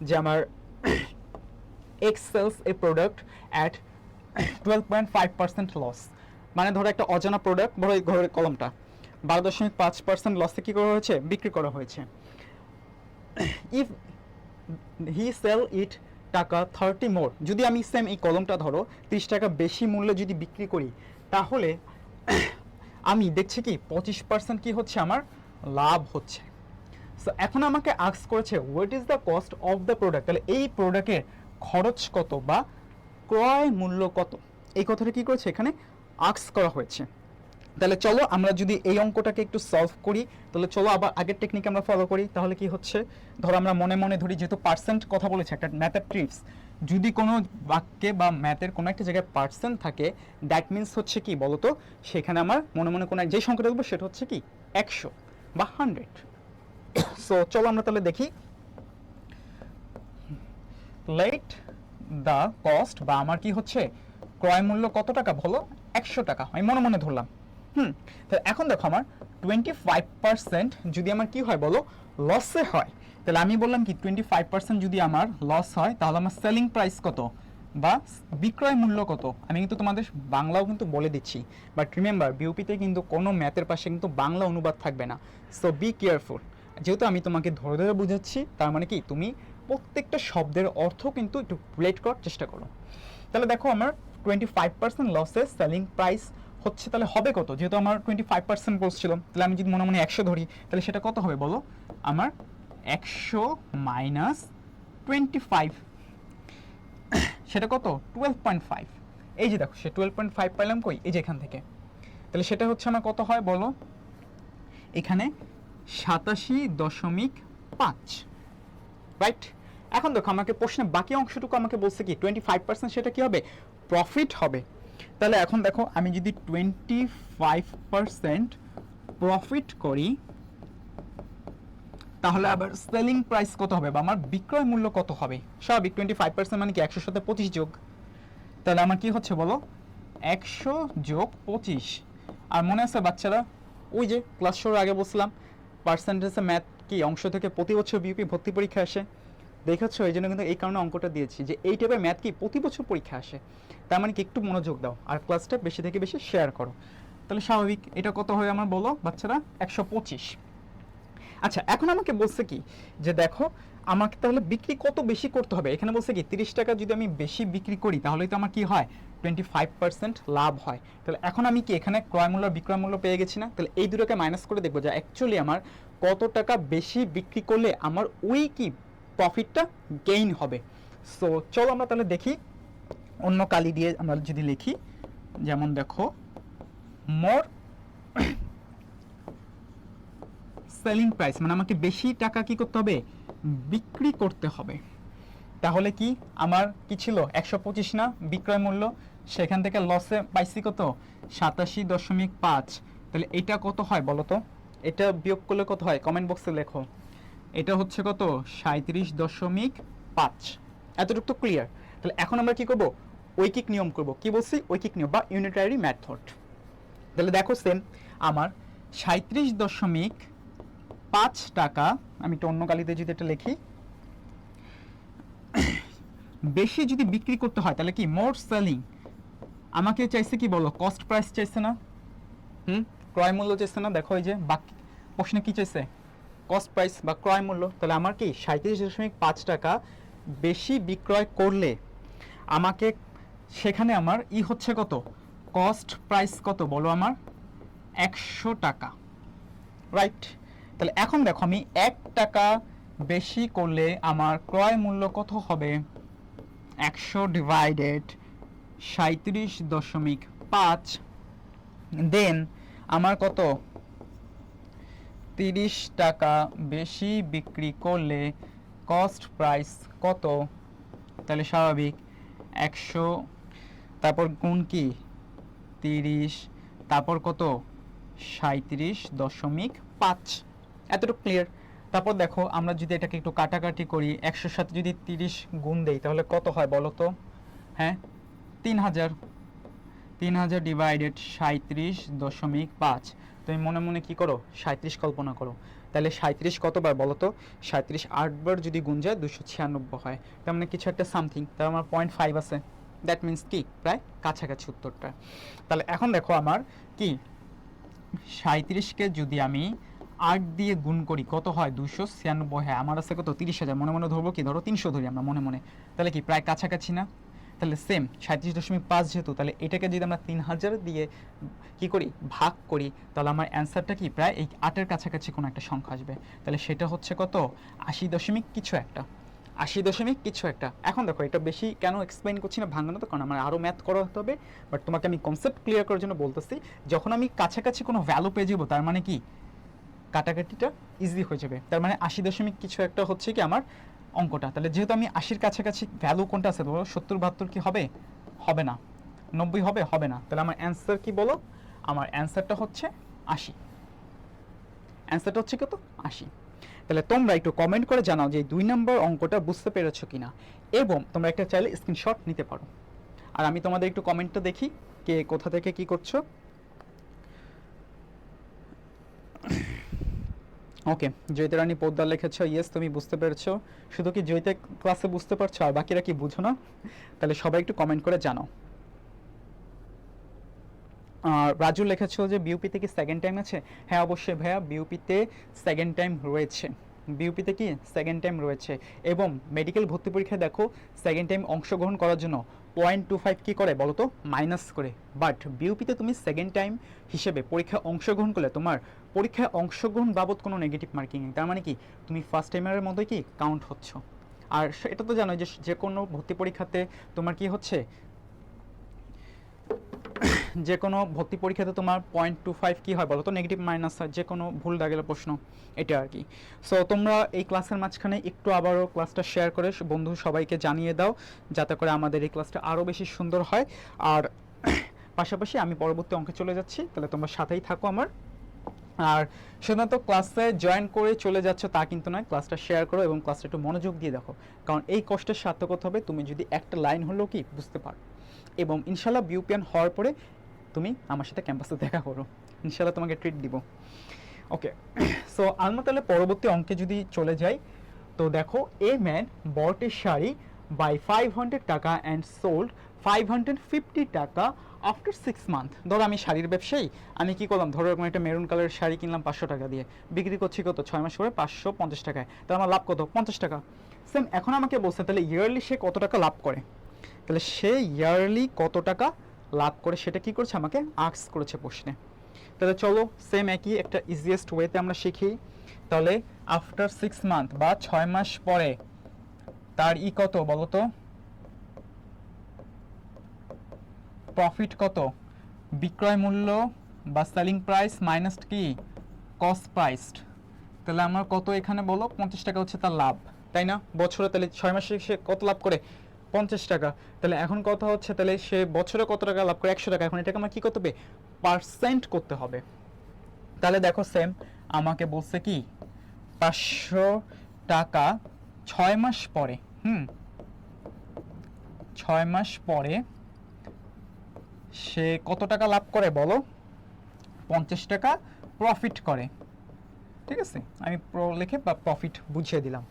যে আমার X sells a product at 12.5% loss. মানে ধরো একটা অজানা প্রোডাক্ট, বড় এই ঘরের কলমটা 12.5% লসে কী করা হয়েছে, বিক্রি করা হয়েছে। ইফ হি সেল ইট টাকা 30 মোর, যদি আমি সেম এই কলমটা ধরো 30 টাকা বেশি মূল্যে যদি বিক্রি করি, তাহলে আমি দেখছি কি 25% কি হচ্ছে, আমার লাভ হচ্ছে। সো এখন আমাকে আস্ক করেছে what is the cost of the product, তাহলে এই প্রোডাক্টের খরচ কত বা ক্রয় মূল্য কত, এই কথাটা কি করেছে এখানে আস্ক করা হয়েছে। তাহলে চলো আমরা যদি এই অঙ্কটাকে একটু সলভ করি, তাহলে চলো আবার আগের টেকনিক আমরা ফলো করি। তাহলে কি হচ্ছে, ধরো আমরা মনে মনে ধরি, যেহেতু পার্সেন্ট কথা বলেছে, একটা ম্যাথের ট্রিপস, যদি কোনো বাক্যে বা ম্যাথের কোনো একটা জায়গায় পার্সেন্ট থাকে, দ্যাট মিনস হচ্ছে কি বলতো, সেখানে আমার মনে মনে কোনো যে সংখ্যাটা দেখবো সেটা হচ্ছে কি 100 বা 100। সো চলো আমরা তাহলে দেখি, লেট দ্য কস্ট বা আমার কি হচ্ছে ক্রয় মূল্য কত টাকা বলো, 100 টাকা, আমি মনে মনে ধরলাম। তাহলে এখন দেখো আমার 25% যদি আমার কি হয় বলো, লসে হয়, তাহলে আমি বললাম কি 25% যদি আমার লস হয়, তাহলে আমার সেলিং প্রাইস কত বা বিক্রয় মূল্য কত, আমি কিন্তু তোমাদের বাংলাও কিন্তু বলে দিচ্ছি। বাট রিমেম্বার, বিউপিতে কিন্তু কোনো ম্যাথের পাশে কিন্তু বাংলা অনুবাদ থাকবে না। সো বি কেয়ারফুল, যেহেতু আমি তোমাকে ধরে ধরে বুঝাচ্ছি, তার মানে কি তুমি প্রত্যেকটা শব্দের অর্থ কিন্তু একটু রিলেট করার চেষ্টা করো। তাহলে দেখো আমার 25% লসে সেলিং প্রাইস হচ্ছে, তাহলে হবে কত, যেহেতু আমার 25% বলছিল, তাহলে আমি যদি মনে মনে 100 ধরি, তাহলে সেটা কত হবে বলো, আমার 100 মাইনাস 25, সেটা কত 12.5। এই যে দেখো সে 12.5 পাইলাম কই, এই যে এখান থেকে, তাহলে সেটা হচ্ছে আমার কত হয় বলো, এখানে 87.5, রাইট। এখন দেখো আমাকে প্রশ্নে বাকি অংশটুকু আমাকে বলছে কি 25% সেটা কি হবে, প্রফিট হবে। তাহলে এখন দেখো আমি যদি 25% প্রফিট করি, তাহলে আবার সেলিং প্রাইস কত হবে বা আমার বিক্রয় মূল্য কত হবে, স্বাভাবিক 25% মানে কি 100 সাথে 25 যোগ, তাহলে আমার কি হচ্ছে বলো 100 যোগ 25। আর মনে আছে বাচ্চারা, ওই যে ক্লাস শুরুর আগে বলছিলাম পার্সেন্টেজে ম্যাথ কি অংশ থেকে প্রতি বছর বিউপি ভর্তি পরীক্ষা আসে, দেখেছ, এই জন্য কিন্তু এই কারণে অঙ্কটা দিয়েছি যে এই টাইপের ম্যাথ কি প্রতি বছর পরীক্ষা আসে। তার মানে কি একটু মনোযোগ দাও আর ক্লাসটা বেশি থেকে বেশি শেয়ার করো। তাহলে স্বাভাবিক এটা কত হয় আমার বলো বাচ্চারা, 125। আচ্ছা, এখন আমাকে বলছে কি যে দেখো আমাকে তাহলে বিক্রি কত বেশি করতে হবে, এখানে বলছে কি 30 টাকা যদি আমি বেশি বিক্রি করি তাহলেই তো আমার কি হয় 25% লাভ হয়। তাহলে এখন আমি কি এখানে ক্রয় মূল্য বিক্রয় মূল্য পেয়ে গেছি না, তাহলে এই দুটোকে মাইনাস করে দেখবো যে অ্যাকচুয়ালি আমার কত টাকা বেশি বিক্রি করলে আমার ওই কি প্রফিটটা গেইন হবে। সো চলো আমরা তাহলে দেখি, অন্য কালি দিয়ে আমরা যদি লিখি, যেমন দেখো মোর সেলিং প্রাইস, মানে আমাকে বেশি টাকা কি করতে হবে, বিক্রি করতে হবে। তাহলে কি আমার কি ছিল 125 না বিক্রয় মূল্য, সেখান থেকে লসে পাইছি কত 87.5। তাহলে এটা কত হয় বলো তো, এটা বিয়োগ করলে কত হয় কমেন্ট বক্সে লেখো। এটা হচ্ছে কত 37.5। এতটুকু তো ক্লিয়ার। তাহলে এখন আমরা কি করব, ঐকিক নিয়ম করব। কি বলছি, ঐকিক নিয়ম বা ইউনিটারি মেথড। তাহলে দেখো সেম আমার 37.5 টাকা, আমি একটু অন্য কালিতে যদি এটা লিখি, বেশি যদি বিক্রি করতে হয় তাহলে কি মোর সেলিং, আমাকে চাইছে কি বলো, কস্ট প্রাইস চাইছে না, ক্রয় মূল্য চাইছে না। দেখো এই যে বাকি প্রশ্নে কি চাইছে, কস্ট প্রাইস বা ক্রয় মূল্য। তাহলে আমার কি 37.5 টাকা বেশি বিক্রয় করলে আমাকে সেখানে আমার হচ্ছে কত, কস্ট প্রাইস কত বলো আমার 100 টাকা, রাইট। তাহলে এখন দেখো আমি 1 টাকা বেশি করলে আমার ক্রয় মূল্য কত হবে, 100 ডিভাইডেড 37.5, দেন আমার কত 30 টাকা বেশি বিক্রি করলে কস্ট প্রাইস কত, তাহলে স্বাভাবিক 100 তারপর গুণ কি 30 তারপর কত 37.5, এতটুকু ক্লিয়ার। তারপর দেখো আমরা যদি এটাকে একটু কাটাকাটি করি, 100 সাথে যদি 30 গুণ দেই তাহলে কত হয় বলো তো, হ্যাঁ 3000 ডিভাইডেড 37.5, তুমি মনে মনে কি করো 37 কল্পনা করো, তাহলে 37 কতবার বলো তো, 37 8বার যদি গুণ যায় 296 হয়, তার মানে কিছু একটা সামথিং, তার আমার 0.5 আছে, দ্যাট মিন্স কি প্রায় কাছাকাছি উত্তরটা। তাহলে এখন দেখো আমার কি 37কে যদি আমি 8 দিয়ে গুণ করি কত হয় 296, হ্যাঁ আমার আছে কত 30,000, মনে মনে ধরবো কি, ধরো 300 ধরি আমরা মনে মনে, তাহলে কি প্রায় কাছাকাছি না। তাহলে সেম 37.5 যেহেতু, তাহলে এটাকে যদি আমরা 3000 দিয়ে কি করি ভাগ করি, তাহলে আমার অ্যান্সারটা কি প্রায় এই 8-এর কাছাকাছি কোনো একটা সংখ্যা আসবে, তাহলে সেটা হচ্ছে কত 80 দশমিক কিছু একটা, 80 দশমিক কিছু একটা। এখন দেখো এটা বেশি কেন এক্সপ্লেইন করছি না ভাঙানো, তো কারণ আমার আরও ম্যাথ করা হতে হবে, বাট তোমাকে আমি কনসেপ্ট ক্লিয়ার করার জন্য বলতেছি, যখন আমি কাছাকাছি কোনো ভ্যালু পেয়ে যাবো তার মানে কি কাটাকাটিটা ইজি হয়ে যাবে, তার মানে 80 দশমিক কিছু একটা হচ্ছে কি আমার অঙ্কটা। তাহলে যেহেতু আমি 80-র কাছাকাছি ভ্যালু কোনটা আছে বলো, 70 72 কি হবে, হবে না, 90 হবে, হবে না, তাহলে আমার অ্যান্সার কি বলো, আমার অ্যান্সারটা হচ্ছে 80, অ্যান্সারটা হচ্ছে কত 80। তাহলে তোমরা একটু কমেন্ট করে জানাও যে 2 নম্বর অঙ্কটা বুঝতে পেরেছো কিনা, এবং তোমরা একটা চাইলে স্ক্রিনশট নিতে পারো, আর আমি তোমাদের একটু কমেন্টটা দেখি কে কোথা থেকে কি করছো। ওকে, জয়িতা রানী পোদ্দার লিখেছো, ইয়েস তুমি বুঝতে পেরেছো, শুধু কি জয়িতা ক্লাসে বুঝতে পারছো আর বাকিরা কি বুঝো না, তাহলে সবাই একটু কমেন্ট করে জানাও। রাজু লিখেছো যে বিউপিতে কি সেকেন্ড টাইম আছে, হ্যাঁ অবশ্যই ভাইয়া বিউপিতে সেকেন্ড টাইম রয়েছে, বিউপিতে কি সেকেন্ড টাইম রয়েছে, এবং মেডিকেল ভর্তি পরীক্ষায় দেখো সেকেন্ড টাইম অংশগ্রহণ করার জন্য 0.25 কি করে বলো তো মাইনাস করে, বাট বিউপিতে তুমি সেকেন্ড টাইম হিসেবে পরীক্ষায় অংশগ্রহণ করলে তোমার পরীক্ষায় অংশগ্রহণ বাবদ কোনো নেগেটিভ মার্কিং নেই, তার মানে কি তুমি ফার্স্ট টাইমের মধ্যে কি কাউন্ট হচ্ছ। আর এটা তো জানো যে কোনো ভর্তি পরীক্ষাতে তোমার কি হচ্ছে, যে কোনো ভর্তি পরীক্ষাতে তোমার 0.25 কি হয় বলো তো নেগেটিভ মাইনাস হয়, যে কোনো ভুল দাগের প্রশ্ন, এটা আর কি। সো তোমরা এই ক্লাসের মাঝখানে একটু আবারও ক্লাসটা শেয়ার করে বন্ধু সবাইকে জানিয়ে দাও, যাতে করে আমাদের এই ক্লাসটা আরও বেশি সুন্দর হয়। আর পাশাপাশি আমি পরবর্তী অঙ্কে চলে যাচ্ছি, তাহলে তোমরা সাথেই থাকো আমার। আর শুধুমাত্র ক্লাসে জয়েন করে চলে যাচ্ছ তা কিন্তু নয়, ক্লাসটা শেয়ার করো এবং ক্লাসটা একটু মনোযোগ দিয়ে দেখো, কারণ এই কষ্টের সার্থকতা হবে তুমি যদি একটা লাইন হলেও কি বুঝতে পারো, এবং ইনশাল্লাহ বিউপিএন হওয়ার পরে তুমি আমার সাথে ক্যাম্পাসে দেখা করো, ইনশাল্লাহ তোমাকে ট্রিট দিব। ওকে, সো আমরা তাহলে পরবর্তী অঙ্কে যদি চলে যাই, তো দেখো a man bought a sari by 500 টাকা অ্যান্ড সোল্ড 550 টাকা আফটার 6 মান্থ। ধরো আমি শাড়ির ব্যবসায়ী, আমি কি করলাম, ধরো এরকম একটা মেরুন কালারের শাড়ি কিনলাম 500 টাকা দিয়ে, বিক্রি করছি কত 6 মাস করে 550 টাকায়, তাহলে আমার লাভ কত 50 টাকা। সেম এখন আমাকে বলছে তাহলে ইয়ারলি সে কত টাকা লাভ করে, তাহলে সে ইয়ারলি কত টাকা লাভ করে সেটা কি করছে আমাকে আস্ক করেছে প্রশ্নে। তাহলে চলো সেম একই একটা ইজিয়েস্ট ওয়েতে আমরা শিখি। তাহলে আফটার 6 মান্থ বা 6 মাস পরে তার কত বলো তো, প্রফিট কত, বিক্রয় মূল্য বা সেলিং প্রাইস মাইনাস কি কস্ট প্রাইসড, তাহলে আমার কত এখানে বলো 50 টাকা হচ্ছে তার লাভ, তাই না বছরে, তাহলে 6 মাসে সে কত লাভ করে 50 টাকা। তাহলে এখন কথা হচ্ছে তাহলে সে বছরে কত টাকা লাভ করে 100 টাকা, এখন এটাকে আমার কী করতে হবে পার্সেন্ট করতে হবে। তাহলে দেখো সেম আমাকে বলছে কি 500 টাকা 6 মাস পরে, 6 মাস পরে সে কত টাকা লাভ করে বলো, 50 টাকা প্রফিট করে। ঠিক আছে, আমি লিখে বা প্রফিট বুঝিয়ে দিলাম।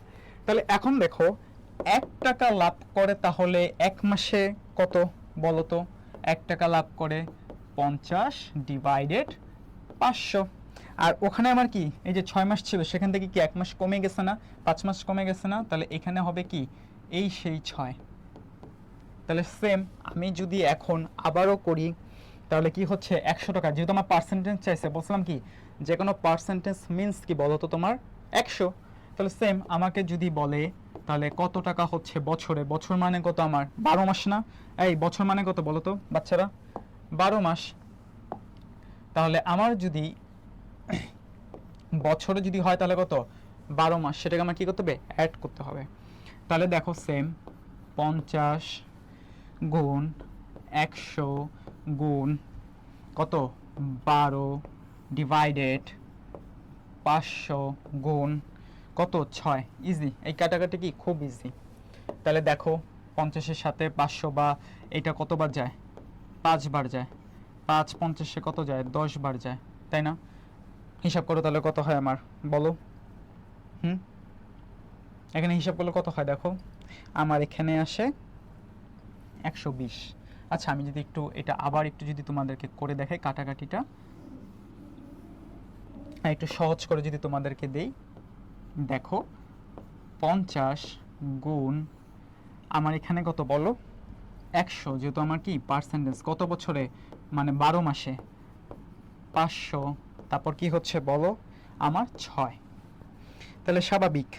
তাহলে এখন দেখো 1 টাকা লাভ করে, তাহলে এক মাসে কত বলো তো? 1 টাকা লাভ করে 50 ডিভাইডেড 500। আর ওখানে আমার কি এই যে 6 মাস ছিল, সেখান থেকে কি 1 মাস কমে গেছে না, 5 মাস কমে গেছে না? তাহলে এখানে হবে কি এই সেই 6। তাহলে সেম আমি যদি এখন আবারও করি, তাহলে কি হচ্ছে 100 টাকা, যেহেতু আমার পার্সেন্টেজ চাইছে, বলছিলাম কি যে কোনো পার্সেন্টেজ মিন্স কি বলো তো তোমার 100। তাহলে সেম আমাকে যদি বলে তাহলে কত টাকা হচ্ছে বছরে, বছর মানে কত আমার 12 মাস না? এই বছর মানে কত বলো তো বাচ্চারা? 12 মাস। তাহলে আমার যদি বছরে যদি হয় তাহলে কত 12 মাস, সেটাকে আমার কি করতে হবে অ্যাড করতে হবে। তাহলে দেখো সেম 50 গুণ 100 গুণ কত 12 ডিভাইডেড 500 গুণ কত 6। ইজি, এই কাটাকাটি কি খুব ইজি। তাহলে দেখো 50-এর সাথে 500 বা এটা কতবার যায়? 5 বার যায়। 5 50-এ কত যায়? 10 বার যায়, তাই না? হিসাব করো তাহলে কত হয় আমার বলো। এখানে হিসাব করলে কত হয় দেখো, আমার এখানে আসে 120। আচ্ছা, আমি যদি একটু এটা আবার একটু যদি তোমাদেরকে করে দেখাই কাটাকাটিটা, একটু সহজ করে যদি তোমাদেরকে দেই, দেখো 50 গুণ আমার এখানে কত বলো 100, যেহেতু আমার কি পার্সেন্টেজ কত বছরে মানে 12 মাসে 500, তারপর কি হচ্ছে বলো আমার 6। তাহলে স্বাভাবিক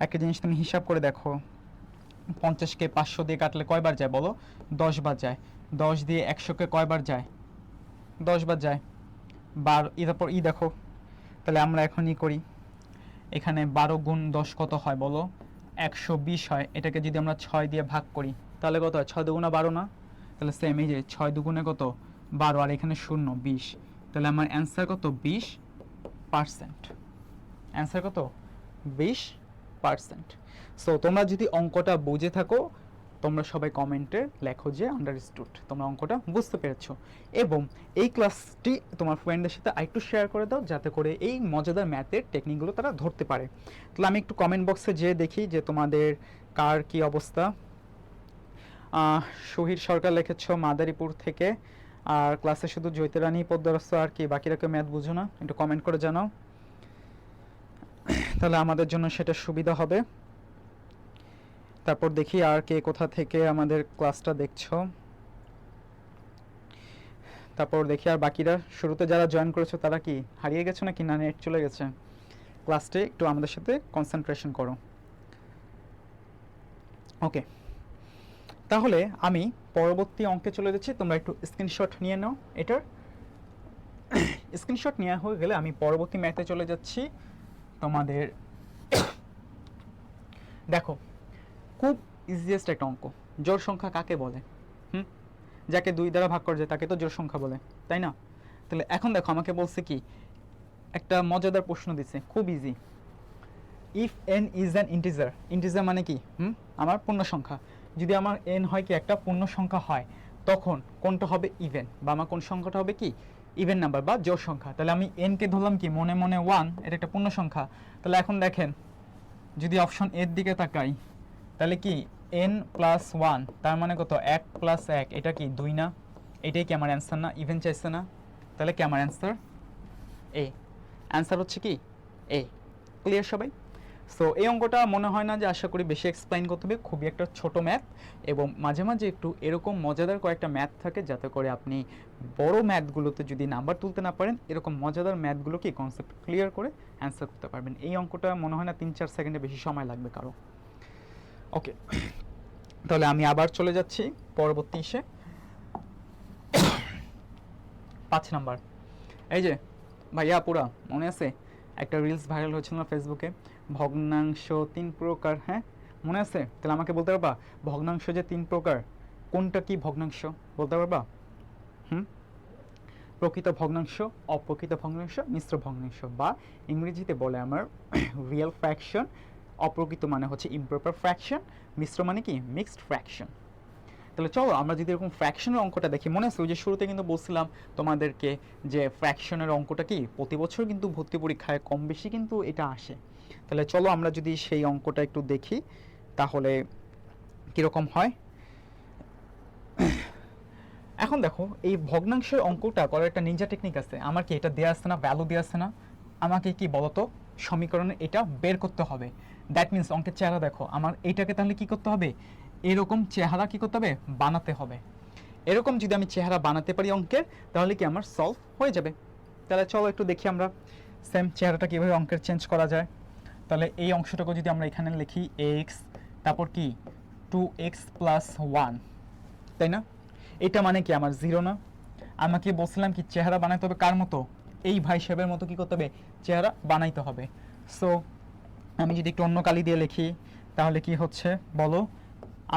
একটা জিনিস তুমি হিসাব করে দেখো, 50-কে 500 দিয়ে কাটলে কয়বার যায় বলো? 10 বার যায়। 10 দিয়ে 100-কে কয়বার যায়? 10 বার যায়। 12 তারপর দেখো, তাহলে আমরা এখনই করি, এখানে 12 গুণ 10 কত হয় বলো? 120 হয়। এটাকে যদি আমরা 6 দিয়ে ভাগ করি তাহলে কত হয়? 6 দুগুণা 12 না? তাহলে সেম এই যে 6 দুগুণে কত 12, আর এখানে 0 20। তাহলে আমার অ্যান্সার কত 20%। অ্যান্সার কত 20%। সো তোমরা যদি অঙ্কটা বুঝে থাকো, তোমরা সবাই কমেন্টে লেখো যে আন্ডারস্টুড, তোমরা অঙ্কটা বুঝতে পেরেছো। এবং এই ক্লাসটি তোমার ফ্রেন্ডদের সাথে আরেকটু শেয়ার করে দাও, যাতে করে এই মজাদার ম্যাথের টেকনিকগুলো তারা ধরতে পারে। তাহলে আমি একটু কমেন্ট বক্সে যেয়ে দেখি যে তোমাদের কার কি অবস্থা। শহীদ সরকার লিখেছ মাদারীপুর থেকে, আর ক্লাসে শুধু জৈতরানী পদ্মরস্ত, আর কি বাকিরা কেউ ম্যাথ বুঝো না? একটু কমেন্ট করে জানাও, তাহলে আমাদের জন্য সেটা সুবিধা হবে। তারপর দেখি আর কে কোথা থেকে আমাদের ক্লাসটা দেখছো। তারপর দেখি আর বাকিরা শুরুতে যারা জয়েন করেছো তারা কি হারিয়ে গেছো নাকি না নেট চলে গেছে? ক্লাসটি একটু আমাদের সাথে কনসেন্ট্রেশন করো। ওকে, তাহলে আমি পরবর্তী অঙ্কে চলে যাচ্ছি, তোমরা একটু স্ক্রিনশট নিয়ে নাও। এটার স্ক্রিনশট নেওয়া হয়ে গেলে আমি পরবর্তী ম্যাথে চলে যাচ্ছি তোমাদের। দেখো খুব ইজিয়েস্ট একটা অঙ্ক, জোড় সংখ্যা কাকে বলে? যাকে 2 দ্বারা ভাগ করা যায় তাকে তো জোড় সংখ্যা বলে, তাই না? তাহলে এখন দেখো আমাকে বলছে কি একটা মজাদার প্রশ্ন দিচ্ছে, খুব easy. If n is an integer, integer মানে কি আমার পূর্ণ সংখ্যা, যদি আমার n হয় কি একটা পূর্ণ সংখ্যা হয়, তখন কোনটা হবে ইভেন, বা আমার কোন সংখ্যাটা হবে কি ইভেন নাম্বার বা জোড় সংখ্যা। তাহলে আমি n কে ধরলাম কি মনে মনে 1, এটা একটা পূর্ণ সংখ্যা। তাহলে এখন দেখেন যদি অপশন এর দিকে তাকাই, তাহলে কি n প্লাস 1, তার মানে কত 1 প্লাস 1, এটা কি 2 না? এটাই কি আমার অ্যান্সার না? ইভেন চাইছে না? তাহলে কি আমার অ্যান্সার এ। অ্যান্সার হচ্ছে কি এ। ক্লিয়ার সবাই? সো এই অঙ্কটা মনে হয় না যে আশা করি বেশি এক্সপ্লেইন করতে হবে, খুবই একটা ছোট ম্যাথ, এবং মাঝে মাঝে একটু এরকম মজাদার কয়েকটা ম্যাথ থাকে যাতে করে আপনি বড় ম্যাথগুলোতে যদি নাম্বার তুলতে না পারেন, এরকম মজাদার ম্যাথগুলো কি কনসেপ্ট ক্লিয়ার করে অ্যান্সার করতে পারবেন। এই অঙ্কটা মনে হয় না 3-4 সেকেন্ডে বেশি সময় লাগবে কারো। ওকে, তাহলে আমি আবার চলে যাচ্ছি পরবর্তী ইসে, 5 নাম্বার। এই যে ভাইয়া পুরা মনে আছে একটা রিলস ভাইরাল হয়েছিল না ফেসবুকে, ভগ্নাংশ 3 প্রকার, হ্যাঁ মনে আছে? তাহলে আমাকে বলতে পারবা ভগ্নাংশ যে 3 প্রকার, কোনটা কি ভগ্নাংশ বলতে পারবা? প্রকৃত ভগ্নাংশ, অপ্রকৃত ভগ্নাংশ, মিশ্র ভগ্নাংশ, বা ইংরেজিতে বলে আমার রিয়েল ফ্র্যাকশন, অপ্রকৃত মানে হচ্ছে ইমপ্রপার ফ্র্যাকশন, মিশ্র মানে কি মিক্সড ফ্র্যাকশন। তাহলে চলো আমরা যদি এরকম ফ্র্যাকশনের অঙ্কটা দেখি, মনে আছে ওই যে শুরুতে কিন্তু বলছিলাম তোমাদেরকে যে ফ্র্যাকশনের অঙ্কটা কি প্রতি বছর কিন্তু ভর্তি পরীক্ষায় কম বেশি কিন্তু এটা আসে। তাহলে চলো আমরা যদি সেই অঙ্কটা একটু দেখি তাহলে কীরকম হয়। এখন দেখো এই ভগ্নাংশের অঙ্কটা করার একটা নিনজা টেকনিক আছে। আমার কি এটা দেওয়া আছে না, ভ্যালু দেওয়া আছে না, আমাকে কি বলতো সমীকরণে এটা বের করতে হবে। দ্যাট মিনস অঙ্কের চেহারা দেখো, আমার এইটাকে তাহলে কি করতে হবে, এরকম চেহারা কি করতে হবে, বানাতে হবে। এরকম যদি আমি চেহারা বানাতে পারি অঙ্কের, তাহলে কি আমার সলভ হয়ে যাবে। তাহলে চলো একটু দেখি আমরা সেম চেহারাটা কীভাবে অঙ্কের চেঞ্জ করা যায়। তাহলে এই অংশটাকে যদি আমরা এখানে লিখি এক্স, তারপর কি 2x + 1, তাই না? এটা মানে কি আমার 0 না? আমাকে বলছিলাম কি চেহারা বানাইতে হবে কার মতো, এই ভাই সাহেবের মতো কি করতে হবে, চেহারা বানাইতে হবে। সো আমি যদি একটু অন্য কালি দিয়ে লিখি তাহলে কি হচ্ছে বলো,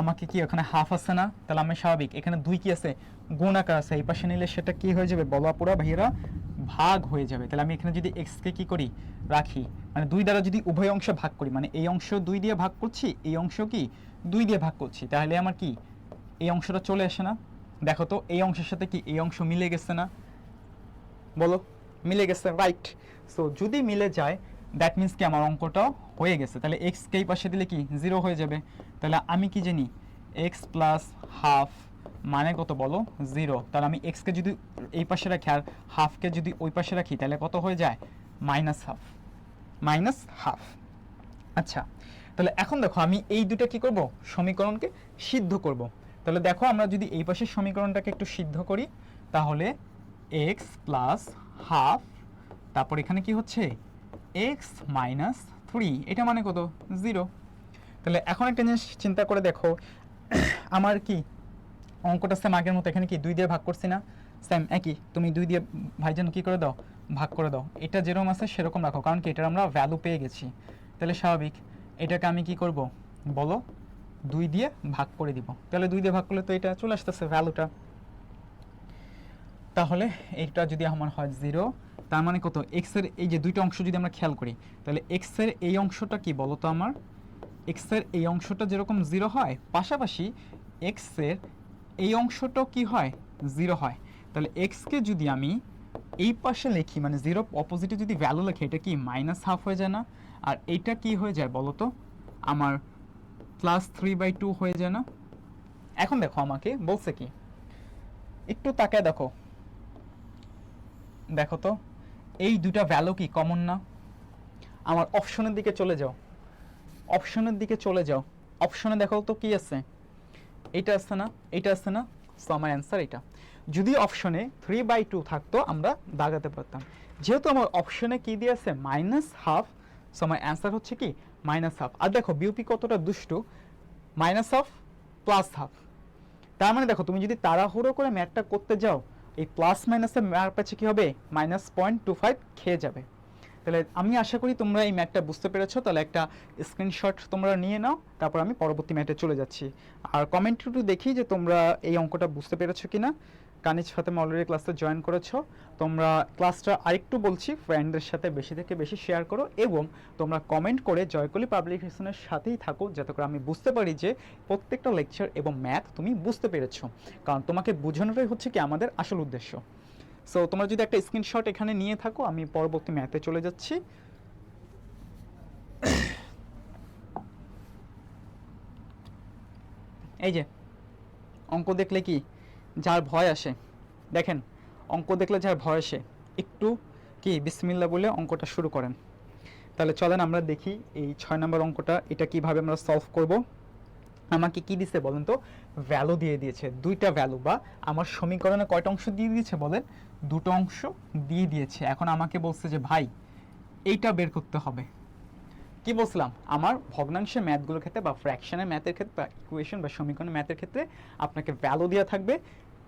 আমাকে কি ওখানে হাফ আছে না, তাহলে আমি স্বাভাবিক এখানে 2 কি আছে, গুণ আকার আছে, এই পাশে নিলে সেটা কি হয়ে যাবে বলো পুরা ভাইয়েরা, ভাগ হয়ে যাবে। তাহলে আমি এখানে যদি এক্সকে কি করি রাখি, মানে 2 দ্বারা যদি উভয় অংশে ভাগ করি, মানে এই অংশ 2 দিয়ে ভাগ করছি, এই অংশ কি 2 দিয়ে ভাগ করছি, তাহলে আমার কি এই অংশটা চলে আসে না? দেখো তো এই অংশের সাথে কি এই অংশ মিলে গেছে না, বলো মিলে গেছে, রাইট। সো যদি মিলে যায় দ্যাট মিন্স কি আমার অঙ্কটাও হয়ে গেছে। তাহলে এক্সকে এই পাশে দিলে কি 0 হয়ে যাবে। তাহলে আমি কি জানি এক্স প্লাস হাফ মানে কত বলো, 0। তাহলে আমি এক্সকে যদি এই পাশে রাখি আর হাফকে যদি ওই পাশে রাখি তাহলে কত হয়ে যায়, মাইনাস হাফ। আচ্ছা, তাহলে এখন দেখো আমি এই দুটো কি করব, সমীকরণকে সিদ্ধ করব। তাহলে দেখো আমরা যদি এই পাশের সমীকরণটাকে একটু সিদ্ধ করি তাহলে এক্স প্লাস হাফ, তারপর এখানে কি হচ্ছে এক্স মাইনাস 3, এটা মানে কত 0। তাহলে এখন একটা জিনিস চিন্তা করে দেখো, আমার কি অঙ্কটা সেম আগের মতো, এখানে কি 2 দিয়ে ভাগ করছি না, সেম একই, তুমি 2 দিয়ে ভাইজান কি করে দাও, ভাগ করে দাও। এটা যেরকম আছে সেরকম রাখো, কারণ কি এটার আমরা ভ্যালু পেয়ে গেছি। তাহলে স্বাভাবিক এটাকে আমি কি করব বলো, 2 দিয়ে ভাগ করে দিব। তাহলে 2 দিয়ে ভাগ করলে তো এটা চলে আসতেছে ভ্যালুটা। তাহলে এইটা যদি আমার হয় 0, তার মানে কত এক্স এর এই যে দুইটা অংশ যদি আমরা খেয়াল করি, তাহলে এক্স এর এই অংশটা কি বলো তো আমার, এক্স এর এই অংশটা যেরকম 0 হয়, পাশাপাশি এক্স এর এই অংশটাও কি হয় 0 হয়। তাহলে এক্সকে যদি আমি এই পাশে লিখি, মানে 0 অপোজিটে যদি ভ্যালু লিখি, এটা কি -হাফ হয়ে যায় না? আর এইটা কি হয়ে যায় বলো তো আমার +3/2 হয়ে যায় না? এখন দেখো আমাকে বলছে কি, একটু তাকায় দেখো, দেখো তো এই দুটা ভ্যালু কি কমন না? আমার অপশনের দিকে চলে যাও, অপশনে দেখো তো কি আছে, এটা আছে না, এটা আছে না? সো আমার অ্যান্সার এটা। যদি অপশনে 3/2 থাকতো আমরা দাগাতে পারতাম, যেহেতু আমার অপশনে কি দিয়ে আছে -হাফ, সো আমার অ্যান্সার হচ্ছে কি -হাফ। আর দেখো বিউপি কতটা দুষ্টু, -হাফ +হাফ, তার মানে দেখো তুমি যদি তাড়াহুড়ো করে ম্যাথটা করতে যাও, এই প্লাস মাইনাসের ম্যাথ পাচ্ছে কি হবে -0.25 খেয়ে যাবে। তাহলে আমি আশা করি তোমরা এই ম্যাথটা বুঝতে পেরেছো। তাহলে একটা স্ক্রিনশট তোমরা নিয়ে নাও, তারপর আমি পরবর্তী ম্যাথে চলে যাচ্ছি। আর কমেন্ট একটু দেখি যে তোমরা এই অঙ্কটা বুঝতে পেরেছো কিনা। কানিজ ফাতেমা অলরেডি ক্লাসে জয়েন করেছো, তোমরা ক্লাসটা আরেকটু বলছি ফ্রেন্ডদের সাথে বেশি থেকে বেশি শেয়ার করো, এবং তোমরা কমেন্ট করে জয়কলি পাবলিকেশনের সাথেই থাকো, যাতে করে আমি বুঝতে পারি যে প্রত্যেকটা লেকচার এবং ম্যাথ তুমি বুঝতে পেরেছো, কারণ তোমাকে বোঝানোটাই হচ্ছে কি আমাদের আসল উদ্দেশ্য। সো তোমরা যদি একটা স্ক্রিনশট এখানে নিয়ে থাকো, আমি পরবর্তী ম্যাথে চলে যাচ্ছি। এই যে অঙ্ক দেখলে কি যার ভয় আসে, দেখেন অঙ্ক দেখলে যার ভয় আসে একটু কি বিসমিল্লাহ বলে অঙ্কটা শুরু করেন। তাহলে চলেন আমরা দেখি এই 6 নম্বর অঙ্কটা, এটা কিভাবে আমরা সলভ করব। আমাকে কি দিছে বলেন তো, ভ্যালু দিয়ে দিয়েছে, দুইটা ভ্যালু, বা আমার সমীকরণে কয়টা অংশ দিয়ে দিয়েছে বলেন, দুটো অংশ দিয়ে দিয়েছে। এখন আমাকে বলছে যে ভাই এইটা বের করতে হবে। কি বলছিলাম, আমার ভগ্নাংশের ম্যাথগুলোর ক্ষেত্রে বা ফ্র্যাকশনের ম্যাথের ক্ষেত্রে বা ইকুয়েশন বা সমীকরণের ম্যাথের ক্ষেত্রে আপনাকে ভ্যালু দেওয়া থাকবে,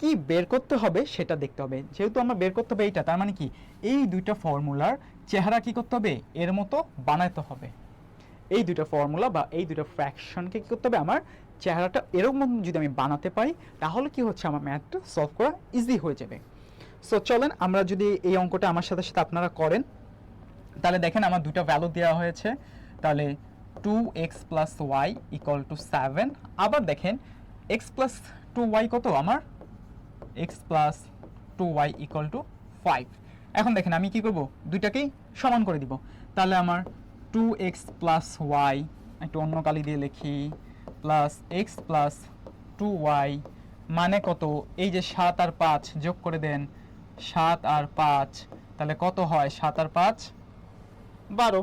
কি বের করতে হবে সেটা দেখতে হবে। যেহেতু আমার বের করতে হবে এইটা, তার মানে কি এই দুইটা ফর্মুলার চেহারা কি করতে হবে, এর মতো বানাইতে হবে। এই দুইটা ফর্মুলা বা এই দুইটা ফ্র্যাকশনকে কী করতে হবে, আমার চেহারাটা এরকম যদি আমি বানাতে পারি, তাহলে কি হচ্ছে আমার ম্যাথটা সলভ করা ইজি হয়ে যাবে। সো চলেন আমরা যদি এই অঙ্কটা আমার সাথে সাথে আপনারা করেন, তাহলে দেখেন আমার দুটো ভ্যালু দেওয়া হয়েছে। তাহলে 2x + y = 7। আবার দেখেন এক্স প্লাস টু ওয়াই কত আমার, X plus two Y equal to 5। এখন দেখেন আমি কি করব, দুইটাকেই সমান করে দিব। তাহলে আমার 2x প্লাস ওয়াই, একটু অন্য কালি দিয়ে লিখি, প্লাস এক্স প্লাস 2y মানে কত, এই যে 7 আর 5 যোগ করে দেন, 7 আর 5 তাহলে কত হয়, 7 আর 5 12।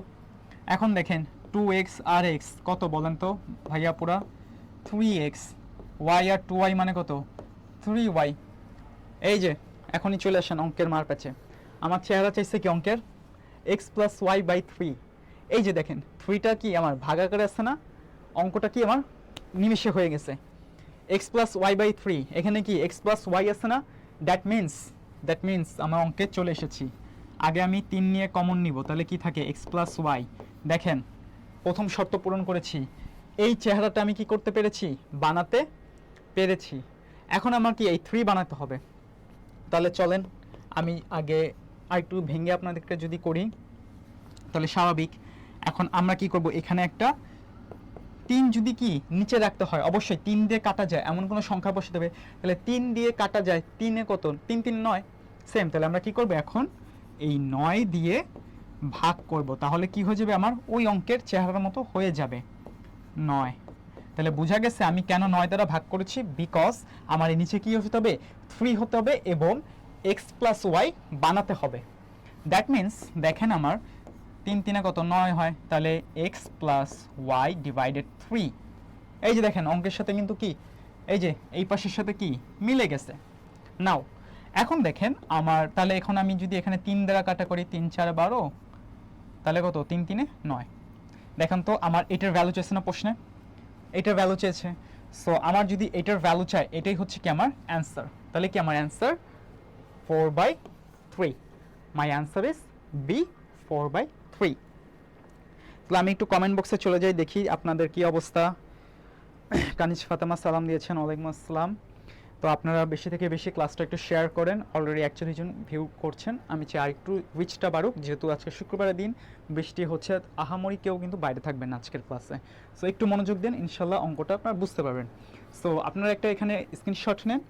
এখন দেখেন 2x আর x কত বলেন তো ভাইয়া, পুরা 3x, y আর 2y মানে কত 3y। এই যে এখনই চলে আসেন অঙ্কের মার কাছে। আমার চেহারা চাইছে কি অঙ্কের, x প্লাস ওয়াই বাই 3। এই যে দেখেন 3টা কি আমার ভাগাকারে আছে না, অঙ্কটা কি আমার নিমিষে হয়ে গেছে। x প্লাস ওয়াই বাই 3, এখানে কি x প্লাস ওয়াই আছে না, দ্যাট মিনস আমার অঙ্কে চলে এসেছি। আগে আমি 3 নিয়ে কমন নিব, তাহলে কি থাকে x প্লাস ওয়াই। দেখেন প্রথম শর্ত পূরণ করেছি, এই চেহারাটা আমি কি করতে পেরেছি, বানাতে পেরেছি। এখন আমার কি এই 3 বানাতে হবে। তাহলে চলেন আমি আগে আরেকটু ভেঙে আপনাদেরকে যদি করি তাহলে স্বাভাবিক। এখন আমরা কি করব, এখানে একটা 3 যদি কি নিচে রাখতে হয়, অবশ্যই 3 দিয়ে কাটা যায় এমন কোনো সংখ্যা বসে দেবে। তাহলে 3 দিয়ে কাটা যায়, 3 এ কত, 3 3 9 সেম। তাহলে আমরা কি করব, এখন এই 9 দিয়ে ভাগ করব, তাহলে কি হয়ে যাবে আমার ওই অঙ্কের চেহারার মতো হয়ে যাবে 9। তাহলে বোঝা গেছে আমি কেন 9 দ্বারা ভাগ করেছি, বিকজ আমার এই নিচে কি হতে হবে 3 হতে হবে এবং x প্লাস ওয়াই বানাতে হবে। দ্যাট মিনস দেখেন আমার 3 3 কত 9 হয়, তাহলে x প্লাস ওয়াই ডিভাইডেড 3। এই যে দেখেন অঙ্কের সাথে কিন্তু কি এই যে এই পাশের সাথে কি মিলে গেছে। নাও এখন দেখেন আমার, তাহলে এখন আমি যদি এখানে 3 দ্বারা কাটা করি, 3 4 12, তাহলে কত 3 3 9। দেখেন তো আমার এটার ভ্যালু চেয়েছে না প্রশ্নে, এটার ভ্যালু চেয়েছে। সো আমার যদি এটার ভ্যালু চাই, এটাই হচ্ছে কি আমার অ্যান্সার। তাহলে কি আমার answer 4/3। My answer is be 4/3। তাহলে আমি একটু কমেন্ট বক্সে চলে যাই, দেখি আপনাদের কি অবস্থা। কানিজ ফাতেমা সালাম দিয়েছেন, ওয়ালাইকুম আসসালাম। তো আপনারা বেশি থেকে বেশি ক্লাসটা একটু শেয়ার করেন, অলরেডি 41 জন ভিউ করছেন। আমি চাই আরেকটু রিচটা বাড়ুক, যেহেতু আজকে শুক্রবারের দিন, বৃষ্টি হচ্ছে, আহামরি কেউ কিন্তু বাইরে থাকবেন না আজকের ক্লাসে। সো একটু মনোযোগ দিন, ইনশাল্লাহ অঙ্কটা আপনারা বুঝতে পারবেন। সো আপনারা একটা এখানে স্ক্রিনশট নেন,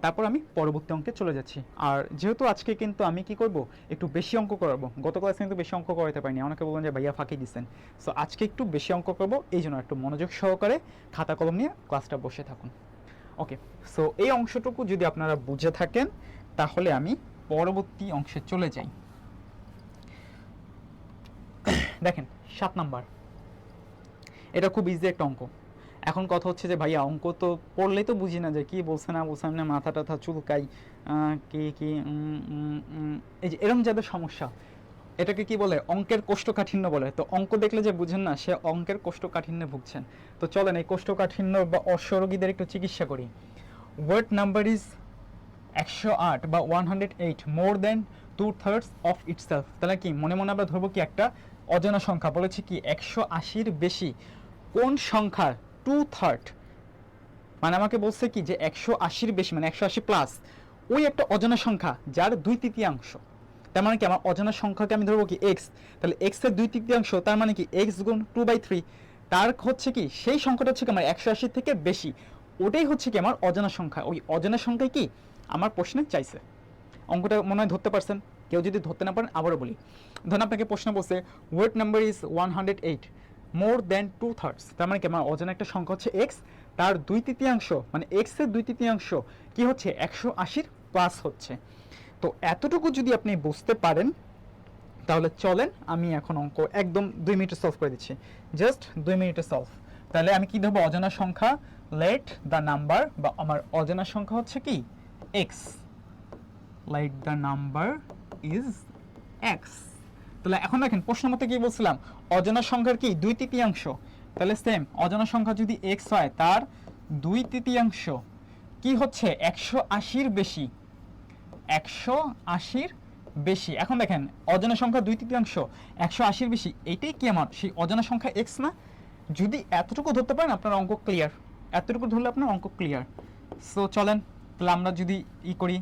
তারপর আমি পরবর্তী অঙ্কে চলে যাচ্ছি। আর যেহেতু আজকে কিন্তু আমি কি করব, একটু বেশি অঙ্ক করাবো। গত ক্লাসে কিন্তু বেশি অঙ্ক করাতে পারিনি, অনেকে বলবেন যে ভাইয়া ফাঁকি দিচ্ছেন। সো আজকে একটু বেশি অঙ্ক করবো, এই জন্য একটু মনোযোগ সহকারে খাতা কলম নিয়ে ক্লাসটা বসে থাকুন। ওকে, সো এই অংশটুকু যদি আপনারা বুঝে থাকেন তাহলে আমি পরবর্তী অংশে চলে যাই। দেখেন 7 নাম্বার, এটা খুব ইজি একটা অঙ্ক। এখন কথা হচ্ছে যে ভাইয়া অঙ্ক তো পড়লেই তো বুঝি না যে কি বলছে না বলছে, না মাথা টাথা চুলকাই, কি কি এই যে এরকম যাদের সমস্যা, এটাকে কি বলে অঙ্কের কোষ্ঠকাঠিন্য বলে। তো অঙ্ক দেখলে যে বুঝেন না, সে অঙ্কের কোষ্ঠকাঠিন্যে ভুগছেন। তো চলেন এই কোষ্ঠকাঠিন্য বা অশ্বরোগীদের একটু চিকিৎসা করি। ওয়ার্ড নাম্বার ইজ 108 বা 108 মোর দেন 2/3 অফ ইটসেলফ। তাহলে কি মনে মনে আমরা ধরবো কি একটা অজানা সংখ্যা, বলেছি কি 180-র বেশি কোন সংখ্যার 2/3, মানে আমাকে বলছে কি যে 180-র বেশি মানে 180 প্লাস ওই একটা অজানা সংখ্যা যার 2/3। তার মানে কি আমার অজানা সংখ্যাকে আমি ধরবো কি x, তাহলে x এর 2/3, তার মানে কি x গুণ 2/3, তার হচ্ছে কি সেই সংখ্যাটা হচ্ছে কি আমার 180 থেকে বেশি, ওটাই হচ্ছে কি আমার অজানা সংখ্যা। ওই অজানা সংখ্যায় কি আমার প্রশ্নে চাইছে। অঙ্কটা মনে হয় ধরতে পারছেন, কেউ যদি ধরতে না পারেন আবারও বলি। ধরুন আপনাকে প্রশ্ন বলছে ওয়ার্ড নাম্বার ইজ 108 মোর দেন 2/3, তার মানে কি আমার অজানা একটা সংখ্যা হচ্ছে x, তার 2/3 মানে x এর 2/3 কি হচ্ছে 180-র প্লাস হচ্ছে। তো এতটুকু যদি আপনি বুঝতে পারেন তাহলে চলেন আমি এখন অঙ্ক একদম 2 মিনিটে সলভ করে দিচ্ছি, জাস্ট 2 মিনিটে সলভ। তাহলে আমি কি ধরবো অজানা সংখ্যা, লেট দ্য নাম্বার, বা আমার অজানা সংখ্যা হচ্ছে কি x, let the number is x। তাহলে এখন দেখেন প্রশ্ন মতে কি বলছিলাম, অজানা সংখ্যার কি 2/3, তাহলে সেম অজানা সংখ্যা যদি x হয় তার 2/3 কি হচ্ছে 180-র বেশি, 180-র বেশি। এখন দেখেন অজানা সংখ্যা 2/3 180-র বেশি, এটাই কি আমার সেই অজানা সংখ্যা x না? যদি এতটুকু ধরতে পারেন আপনার অঙ্ক ক্লিয়ার, এতটুকু ধরলে আপনার অঙ্ক ক্লিয়ার। সো চলেন তাহলে আমরা যদি করি,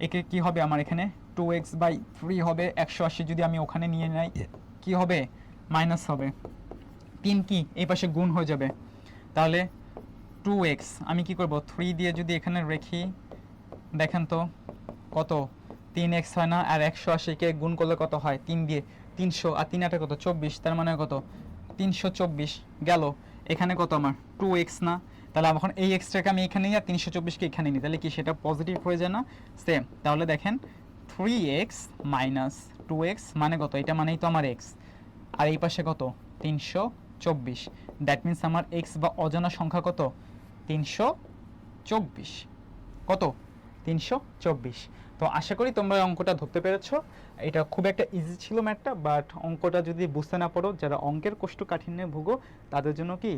একে কি হবে আমার এখানে 2x/3 হবে, 180 যদি আমি ওখানে নিয়ে নেই কি হবে মাইনাস হবে, 3 কি এই পাশে গুণ হয়ে যাবে, তাহলে 2x আমি কি করব 3 দিয়ে যদি এখানে রেখি, দেখেন তো কত 3x হয় না, আর 180 কে গুণ করলে কত হয় 3 দিয়ে 300, আর 3 8 কত 24, তার মানে কত 324 গেল। এখানে কত আমার 2x না, তাহলে এখন এই এক্সটাকে আমি এখানে নিই আর 324 কে এখানে নিই, তাহলে কি সেটা পজিটিভ হয়ে যায় না? সেম। তাহলে দেখেন 3x মাইনাস 2x মানে কত, এটা মানেই তো আমার x, আর এই পাশে কত 324, দ্যাট মিন্স আমার x বা অজানা সংখ্যা কত 324, কত 324। তো আশা করি তোমরা অঙ্কটা ধরতে পেরেছো। এটা খুব একটা ইজি ছিল ম্যাথটা, বাট অঙ্কটা যদি বুঝতে না পারো, যারা অঙ্কের কোষ্ঠকাঠিন্যে ভুগো তাদের জন্য কি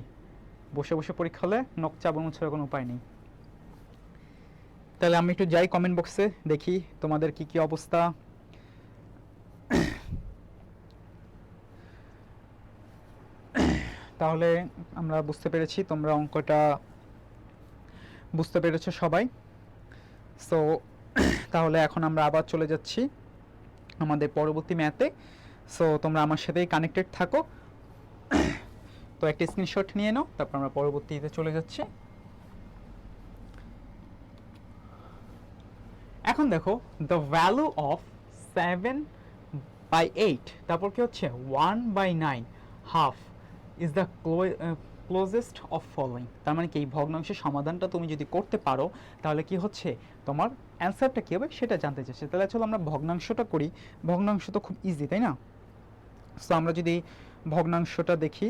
বসে বসে পরীক্ষা হলে নখ চাবানো ছাড়া কোনো উপায় নেই। তাহলে আমি একটু যাই কমেন্ট বক্সে, দেখি তোমাদের কি কি অবস্থা। তাহলে আমরা বুঝতে পেরেছি তোমরা অঙ্কটা বুঝতে পেরেছো সবাই। সো তাহলে এখন আমরা আবার চলে যাচ্ছি আমাদের পরবর্তী ম্যাথে। সো তোমরা আমার সাথেই কানেক্টেড থাকো। তো একটা স্ক্রিনশট নিয়ে নাও, তারপর আমরা পরবর্তীতে চলে যাচ্ছি। এখন দেখো দ্য ভ্যালু অফ 7/8, তারপর কি হচ্ছে 1/9 half is the closest of following. তার মানে কি এই ভগ্নাংশের সমাধানটা তুমি যদি করতে পারো তাহলে কি হচ্ছে তোমার অ্যান্সারটা কী হবে সেটা জানতে চাচ্ছি। তাহলে চলো আমরা ভগ্নাংশটা করি। ভগ্নাংশ তো খুব ইজি, তাই না? সো আমরা যদি ভগ্নাংশটা দেখি,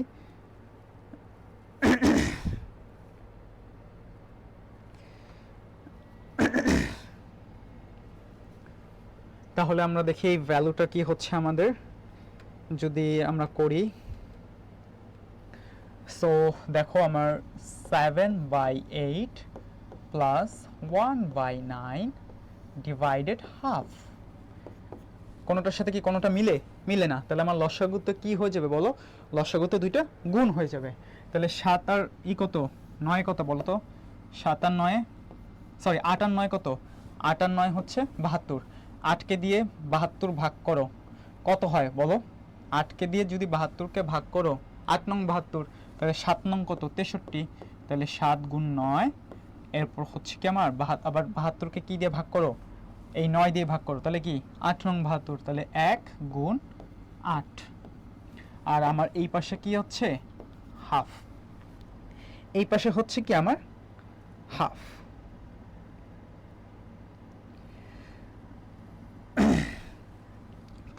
তাহলে আমরা দেখি এই ভ্যালুটা কি হচ্ছে আমাদের, যদি আমরা করি। সো দেখো আমার 7/8 প্লাস 1/9 ডিভাইডেড হাফ, কোনোটার সাথে কি কোনোটা মিলে না, তাহলে আমার লসাগুতে কি হয়ে যাবে বলো? লসাগুতে দুইটা গুণ হয়ে যাবে। তাহলে 7 আর কত 9 কত বলো তো? 7 আর 9 সরি 8 আর 9 কত? 8 আর 9 হচ্ছে 72। 8কে দিয়ে 72 ভাগ করো, কত হয় বলো? 8কে দিয়ে যদি 72কে ভাগ করো, 8 নং 72, তাহলে 7 নং কত 63, তাহলে 7 গুণ 9, এরপর হচ্ছে কি আমার আবার 72কে কি দিয়ে ভাগ করো? এই 9 দিয়ে ভাগ করো, তাহলে কি 8 নং 72, তাহলে 1 গুণ 8। আর আমার এই পাশে কি হচ্ছে হাফ, এই পাশে হচ্ছে কি আমার হাফ।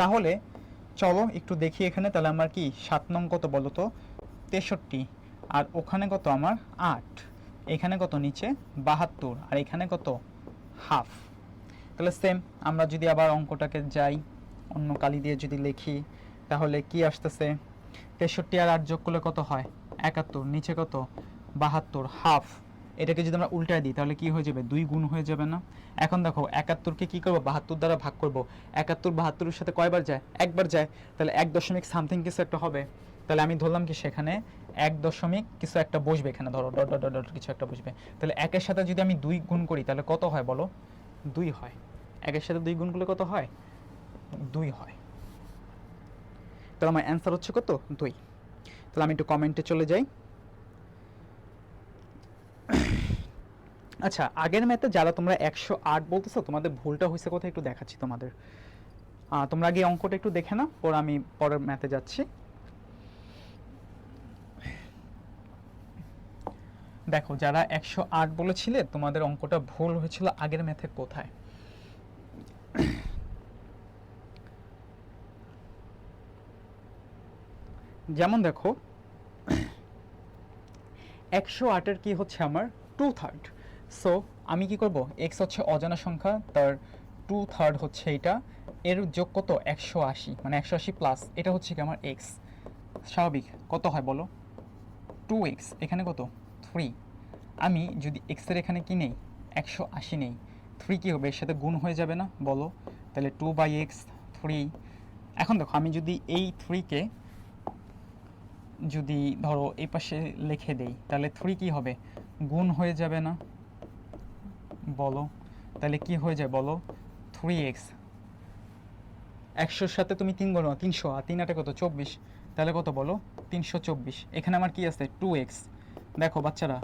তাহলে চলো একটু দেখি এখানে, তাহলে আমার কি 7 নং কত বলো তো 63, আর ওখানে কত আমার 8, এখানে কত নিচে 72, আর এখানে কত হাফ। তাহলে সেম আমরা যদি আবার অঙ্কটাকে যাই অন্য কালি দিয়ে যদি লিখি, তাহলে কি আসতেছে 63 আর 8 যোগ করলে কত হয় 71, নিচে কত 72 হাফ। এটাকে যদি আমরা উল্টায় দিই তাহলে কি হয়ে যাবে 2 গুণ হয়ে যাবে না? এখন দেখো 71কে কি করব 72 দ্বারা ভাগ করব, 71 72 এর সাথে কয়বার যায়? একবার যায়, তাহলে 1 দশমিক সামথিং কিছু একটা হবে। তাহলে আমি ধরলাম কি সেখানে 1 দশমিক কিছু একটা বসবে, এখানে ধরো ডট ডট ডট কিছু একটা বসবে। তাহলে 1 এর সাথে যদি আমি 2 গুণ করি তাহলে কত হয় বলো? 2 হয়। 1 এর সাথে 2 গুণ করলে কত হয়? 2 হয়। তাহলে আমার অ্যান্সার হচ্ছে কত 2। তাহলে আমি একটু কমেন্টে চলে যাই। আচ্ছা, আগের ম্যাথে যারা তোমরা 108 বলতেছো তোমাদের ভুলটা হয়েছে কোথায় একটু দেখাচ্ছি তোমাদের। তোমরা আগে অঙ্কটা একটু দেখে নাও, পর আমি পরের ম্যাথে যাচ্ছি। দেখো যারা 108 বলেছিলে তোমাদের অঙ্কটা ভুল হয়েছিল আগের ম্যাথে কোথায়। যেমন দেখো 108-এর কি হচ্ছে আমার 2/3। সো আমি কি করব, এক্স হচ্ছে অজানা সংখ্যা, তার 2/3 হচ্ছে এটা, এর যোগ কত 180, মানে 180 প্লাস এটা হচ্ছে কি আমার এক্স। স্বাভাবিক কত হয় বলো 2x, এখানে কত 3। আমি যদি এক্সের এখানে কি নেই 180 নেই, 3 কী হবে এর সাথে গুণ হয়ে যাবে না বলো? তাহলে 2/x 3। এখন দেখো আমি যদি এই 3কে যদি ধরো এই পাশে লিখে দেই তাহলে 3 কি হবে গুণ হয়ে যাবে না বলো? তাহলে কি হয়ে যায় বলো 3x, 100-র সাথে তুমি 3 গুণ 300, আর 3 8 কত 24, তাহলে কত বলো 324। এখানে আমার কি আছে 2x। দেখো বাচ্চারা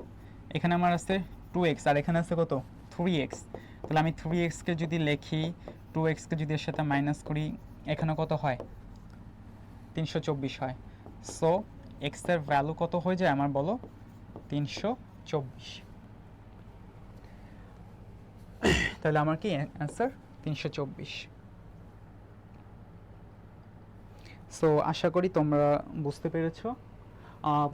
এখানে আমার আছে 2x আর এখানে আছে কত 3x। তাহলে আমি 3x কে যদি লিখি 2x কে যদি এর সাথে মাইনাস করি এখানে কত হয় 324 হয়। সো x এর ভ্যালু কত হয়ে যায় আমার বলো 324। তাহলে আমার কি অ্যান্সার 324। সো আশা করি তোমরা বুঝতে পেরেছো।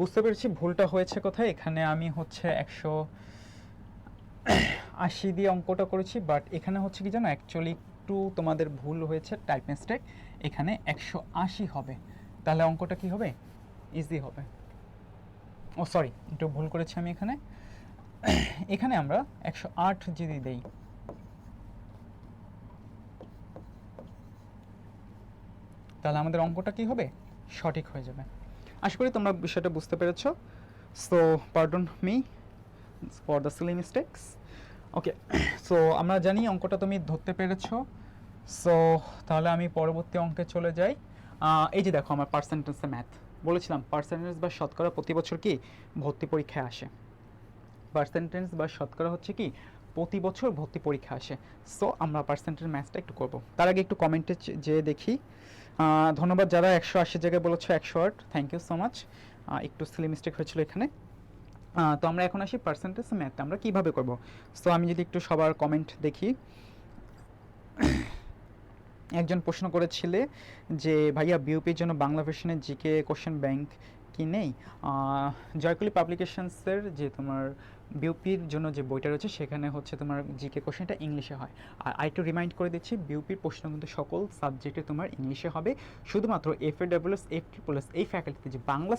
বুঝতে পেরেছি ভুলটা হয়েছে কোথায়। এখানে আমি হচ্ছে 180 দিয়ে অঙ্কটা করেছি, বাট এখানে হচ্ছে কি জানো অ্যাকচুয়ালি একটু তোমাদের ভুল হয়েছে, টাইপ মিস্টেক। এখানে 180 হবে, তাহলে অঙ্কটা কি হবে ইজি হবে। ও সরি, একটু ভুল করেছি আমি এখানে। এখানে আমরা 108 যদি দেই তাহলে আমাদের অঙ্কটা কি হবে সঠিক হয়ে যাবে। আশা করি তোমরা বিষয়টা বুঝতে পেরেছো। So pardon me for the silly mistakes. Okay, so আমরা জানি অঙ্কটা তুমি ধরতে পেরেছো। সো তাহলে আমি পরবর্তী অঙ্কে চলে যাই। এই যে দেখো আমার পার্সেন্টেজে ম্যাথ বলেছিলাম, পার্সেন্টেজ বা শতকরা প্রতি বছর কি ভর্তি পরীক্ষায় আসে। পার্সেন্টেজ বা শতকরা হচ্ছে কি প্রতি বছর ভর্তি পরীক্ষা আসে। সো আমরা পার্সেন্টেজ ম্যাথটা একটু করব। তার আগে একটু কমেন্টে যেয়ে দেখি। ধন্যবাদ যারা 180 জায়গায় বলেছো 108, থ্যাংক ইউ সো মাচ। একটু সিলি মিস্টেক হয়েছিল এখানে। তো আমরা এখন আসি পার্সেন্টেজ ম্যাথটা আমরা কীভাবে করব। সো আমি যদি একটু সবার কমেন্ট দেখি। একজন প্রশ্ন করেছিলে যে ভাইয়া বিউপির জন্য বাংলা ভার্সনের জিকে কোশ্চেন ব্যাংক কি নেই। জয়কুলি পাবলিকেশনসের যে তোমার বিউপির জন্য যে বইটা রয়েছে সেখানে হচ্ছে তোমার জিকে কোশ্চেনটা ইংলিশে হয়। আর আরেকটু রিমাইন্ড করে দিচ্ছি, বিউপির প্রশ্ন কিন্তু সকল সাবজেক্টে তোমার ইংলিশে হবে। শুধুমাত্র FAWS FSSS এই ফ্যাকাল্টিতে যে বাংলা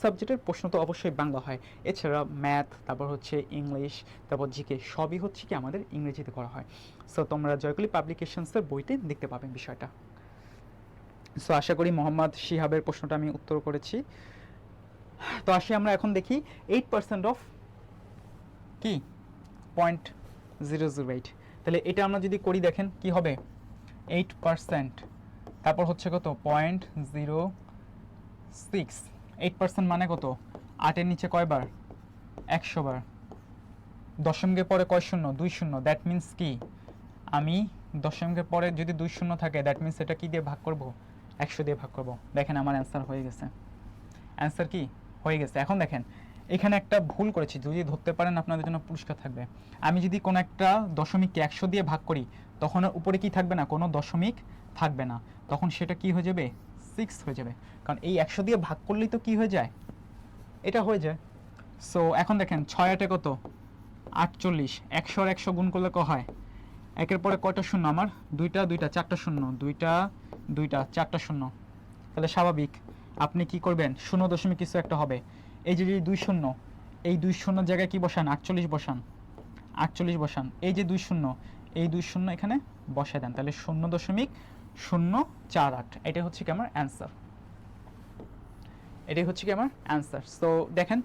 সাবজেক্টের প্রশ্ন তো অবশ্যই বাংলা হয়। এছাড়া ম্যাথ, তারপর হচ্ছে ইংলিশ, তারপর জিকে সবই হচ্ছে কি আমাদের ইংরেজিতে করা হয়। সো তোমরা জয়কুলি পাবলিকেশনসের বইতে দেখতে পাবেন বিষয়টা। সো আশা করি মোহাম্মদ শিহাবের প্রশ্নটা আমি উত্তর করেছি। তো আসি আমরা এখন দেখি 8% অফ কি 0.008। তাহলে এটা আমরা যদি করি দেখেন কি হবে 8%, তারপর হচ্ছে কত 0.06। 8% মানে কত 8-এর নিচে কয়বার 100 বার। দশমিকের পরে কয় শূন্য 2 শূন্য, দ্যাট মিন্স কি আমি দশমিকের পরে যদি 2 শূন্য থাকে দ্যাট মিন্স এটা কি দিয়ে ভাগ করব 100 দিয়ে ভাগ করব। দেখেন আমার অ্যান্সার হয়ে গেছে। অ্যান্সার কি হয়ে গেছে। এখন দেখেন এখানে একটা ভুল করেছি, যদি ধরতে পারেন আপনাদের জন্য পুরস্কার থাকবে। আমি যদি কোনো একটা দশমিককে 100 দিয়ে ভাগ করি তখন উপরে কি থাকবে না, কোনো দশমিক থাকবে না, তখন সেটা কি হয়ে যাবে 6 হয়ে যাবে। কারণ এই 100 দিয়ে ভাগ করলেই তো কি হয়ে যায় এটা হয়ে যায়। সো এখন দেখেন 6-8 কত 48, 100 আর 100 গুণ করলে হয় একের পরে কয়টা শূন্য আমার দুইটা 4টা শূন্য, দুইটা 4টা শূন্য। তাহলে স্বাভাবিক আপনি কি করবেন 0 কিছু একটা হবে। এই যে 2 শূন্য, এই 2 শূন্যর জায়গায় কি বসান 48 বসান, 48 বসান। এই যে 2 শূন্য, এই 2 শূন্য এখানে বসায় দেন, তাহলে 0.048। এটাই হচ্ছে কি আমার অ্যান্সার। এটাই হচ্ছে কি আমার অ্যান্সার। সো দেখেন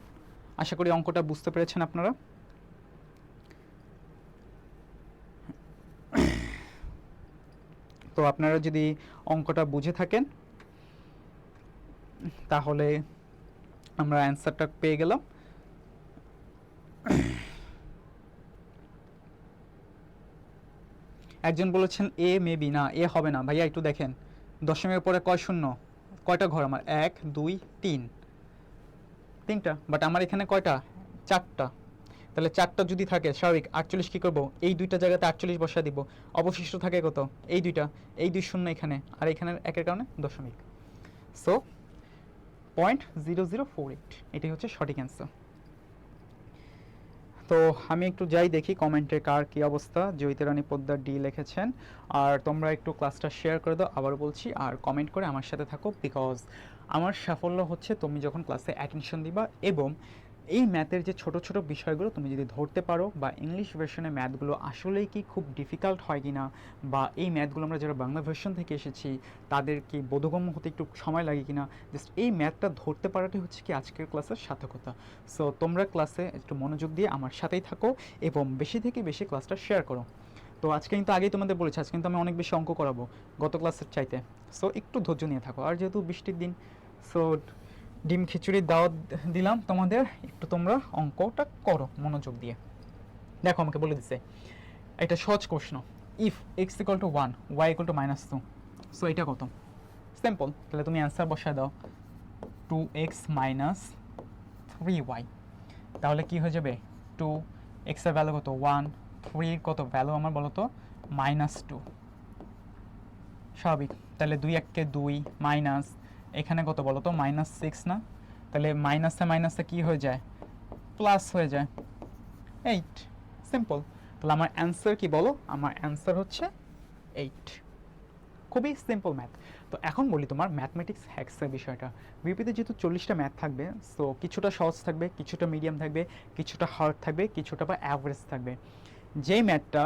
আশা করি অঙ্কটা বুঝতে পেরেছেন আপনারা। তো আপনারা যদি অঙ্কটা বুঝে থাকেন তাহলে আমরা অ্যান্সারটা পেয়ে গেলাম। একজন বলেছেন এ মেবি না, এ হবে না ভাইয়া, একটু দেখেন দশমিকের পরে কয় শূন্য, কয়টা ঘর আমার 1 2 3, তিনটা, বাট আমার এখানে কয়টা 4টা। তাহলে 4টা যদি থাকে স্বাভাবিক 48 কী করবো এই দুইটা জায়গাতে 48 বসা দিব, অবশিষ্ট থাকে কত এই দুইটা, এই 2 শূন্য এখানে আর এখানে একের কারণে দশমিক। সো 0.0048 এটাই হচ্ছে সঠিক অ্যান্সার। তো আমি একটু যাই দেখি কমেন্টে কার কী অবস্থা। জয়িতারানী পোদ্দার ডি লিখেছেন। আর তোমরা একটু ক্লাসটা শেয়ার করে দাও, আবার বলছি, আর কমেন্ট করে আমার সাথে থাকো, বিকজ আমার সাফল্য হচ্ছে তুমি যখন ক্লাসে অ্যাটেনশন দিবা এবং এই ম্যাথের যে ছোট ছোট বিষয়গুলো তুমি যদি ধরতে পারো, বা ইংলিশ ভার্সনে ম্যাথগুলো আসলেই কি খুব ডিফিকাল্ট হয় কি না, বা এই ম্যাথগুলো আমরা যারা বাংলা ভার্সন থেকে এসেছি তাদের কি বোধগম্য হতে একটু সময় লাগে কি না, জাস্ট এই ম্যাথটা ধরতে পারাটাই হচ্ছে কি আজকের ক্লাসের সার্থকতা। সো তোমরা ক্লাসে একটু মনোযোগ দিয়ে আমার সাথেই থাকো এবং বেশি থেকে বেশি ক্লাসটা শেয়ার করো। তো আজকে কিন্তু আগেই তোমাদের বলেছি আজকে কিন্তু আমি অনেক বেশি অঙ্ক করাবো গত ক্লাসের চাইতে। সো একটু ধৈর্য নিয়ে থাকো। আর যেহেতু বৃষ্টির দিন, সো ডিম খিচুড়ির দাওয়াত দিলাম তোমাদের, একটু তোমরা অঙ্কটা করো মনোযোগ দিয়ে। দেখো আমাকে বলে দিছে এটা সহজ প্রশ্ন, if X equal to 1 Y equal to -2, so এটা কত? সিম্পল, তাহলে তুমি অ্যান্সার বসায় দাও 2x - 3y। তাহলে কি হয়ে যাবে, 2x এর ভ্যালু কত 1, 3 এর কত ভ্যালু আমার বলো তো -2, স্বাভাবিক। তাহলে 2 1 2 মাইনাস এখানে কত বলো তো -6 না, তাহলে মাইনাসে মাইনাসে কি হয়ে যায়, প্লাস হয়ে যায় 8, সিম্পল। তাহলে আমার অ্যান্সার কি বলো, আমার অ্যান্সার হচ্ছে 8। খুবই সিম্পল ম্যাথ। তো এখন বলি তোমার ম্যাথমেটিক্স হ্যাক্সের বিষয়টা। বিপিতে যেহেতু 40টা ম্যাথ থাকবে, সো কিছুটা সহজ থাকবে, কিছুটা মিডিয়াম থাকবে, কিছুটা হার্ড থাকবে, কিছুটা বা অ্যাভারেজ থাকবে। যেই ম্যাথটা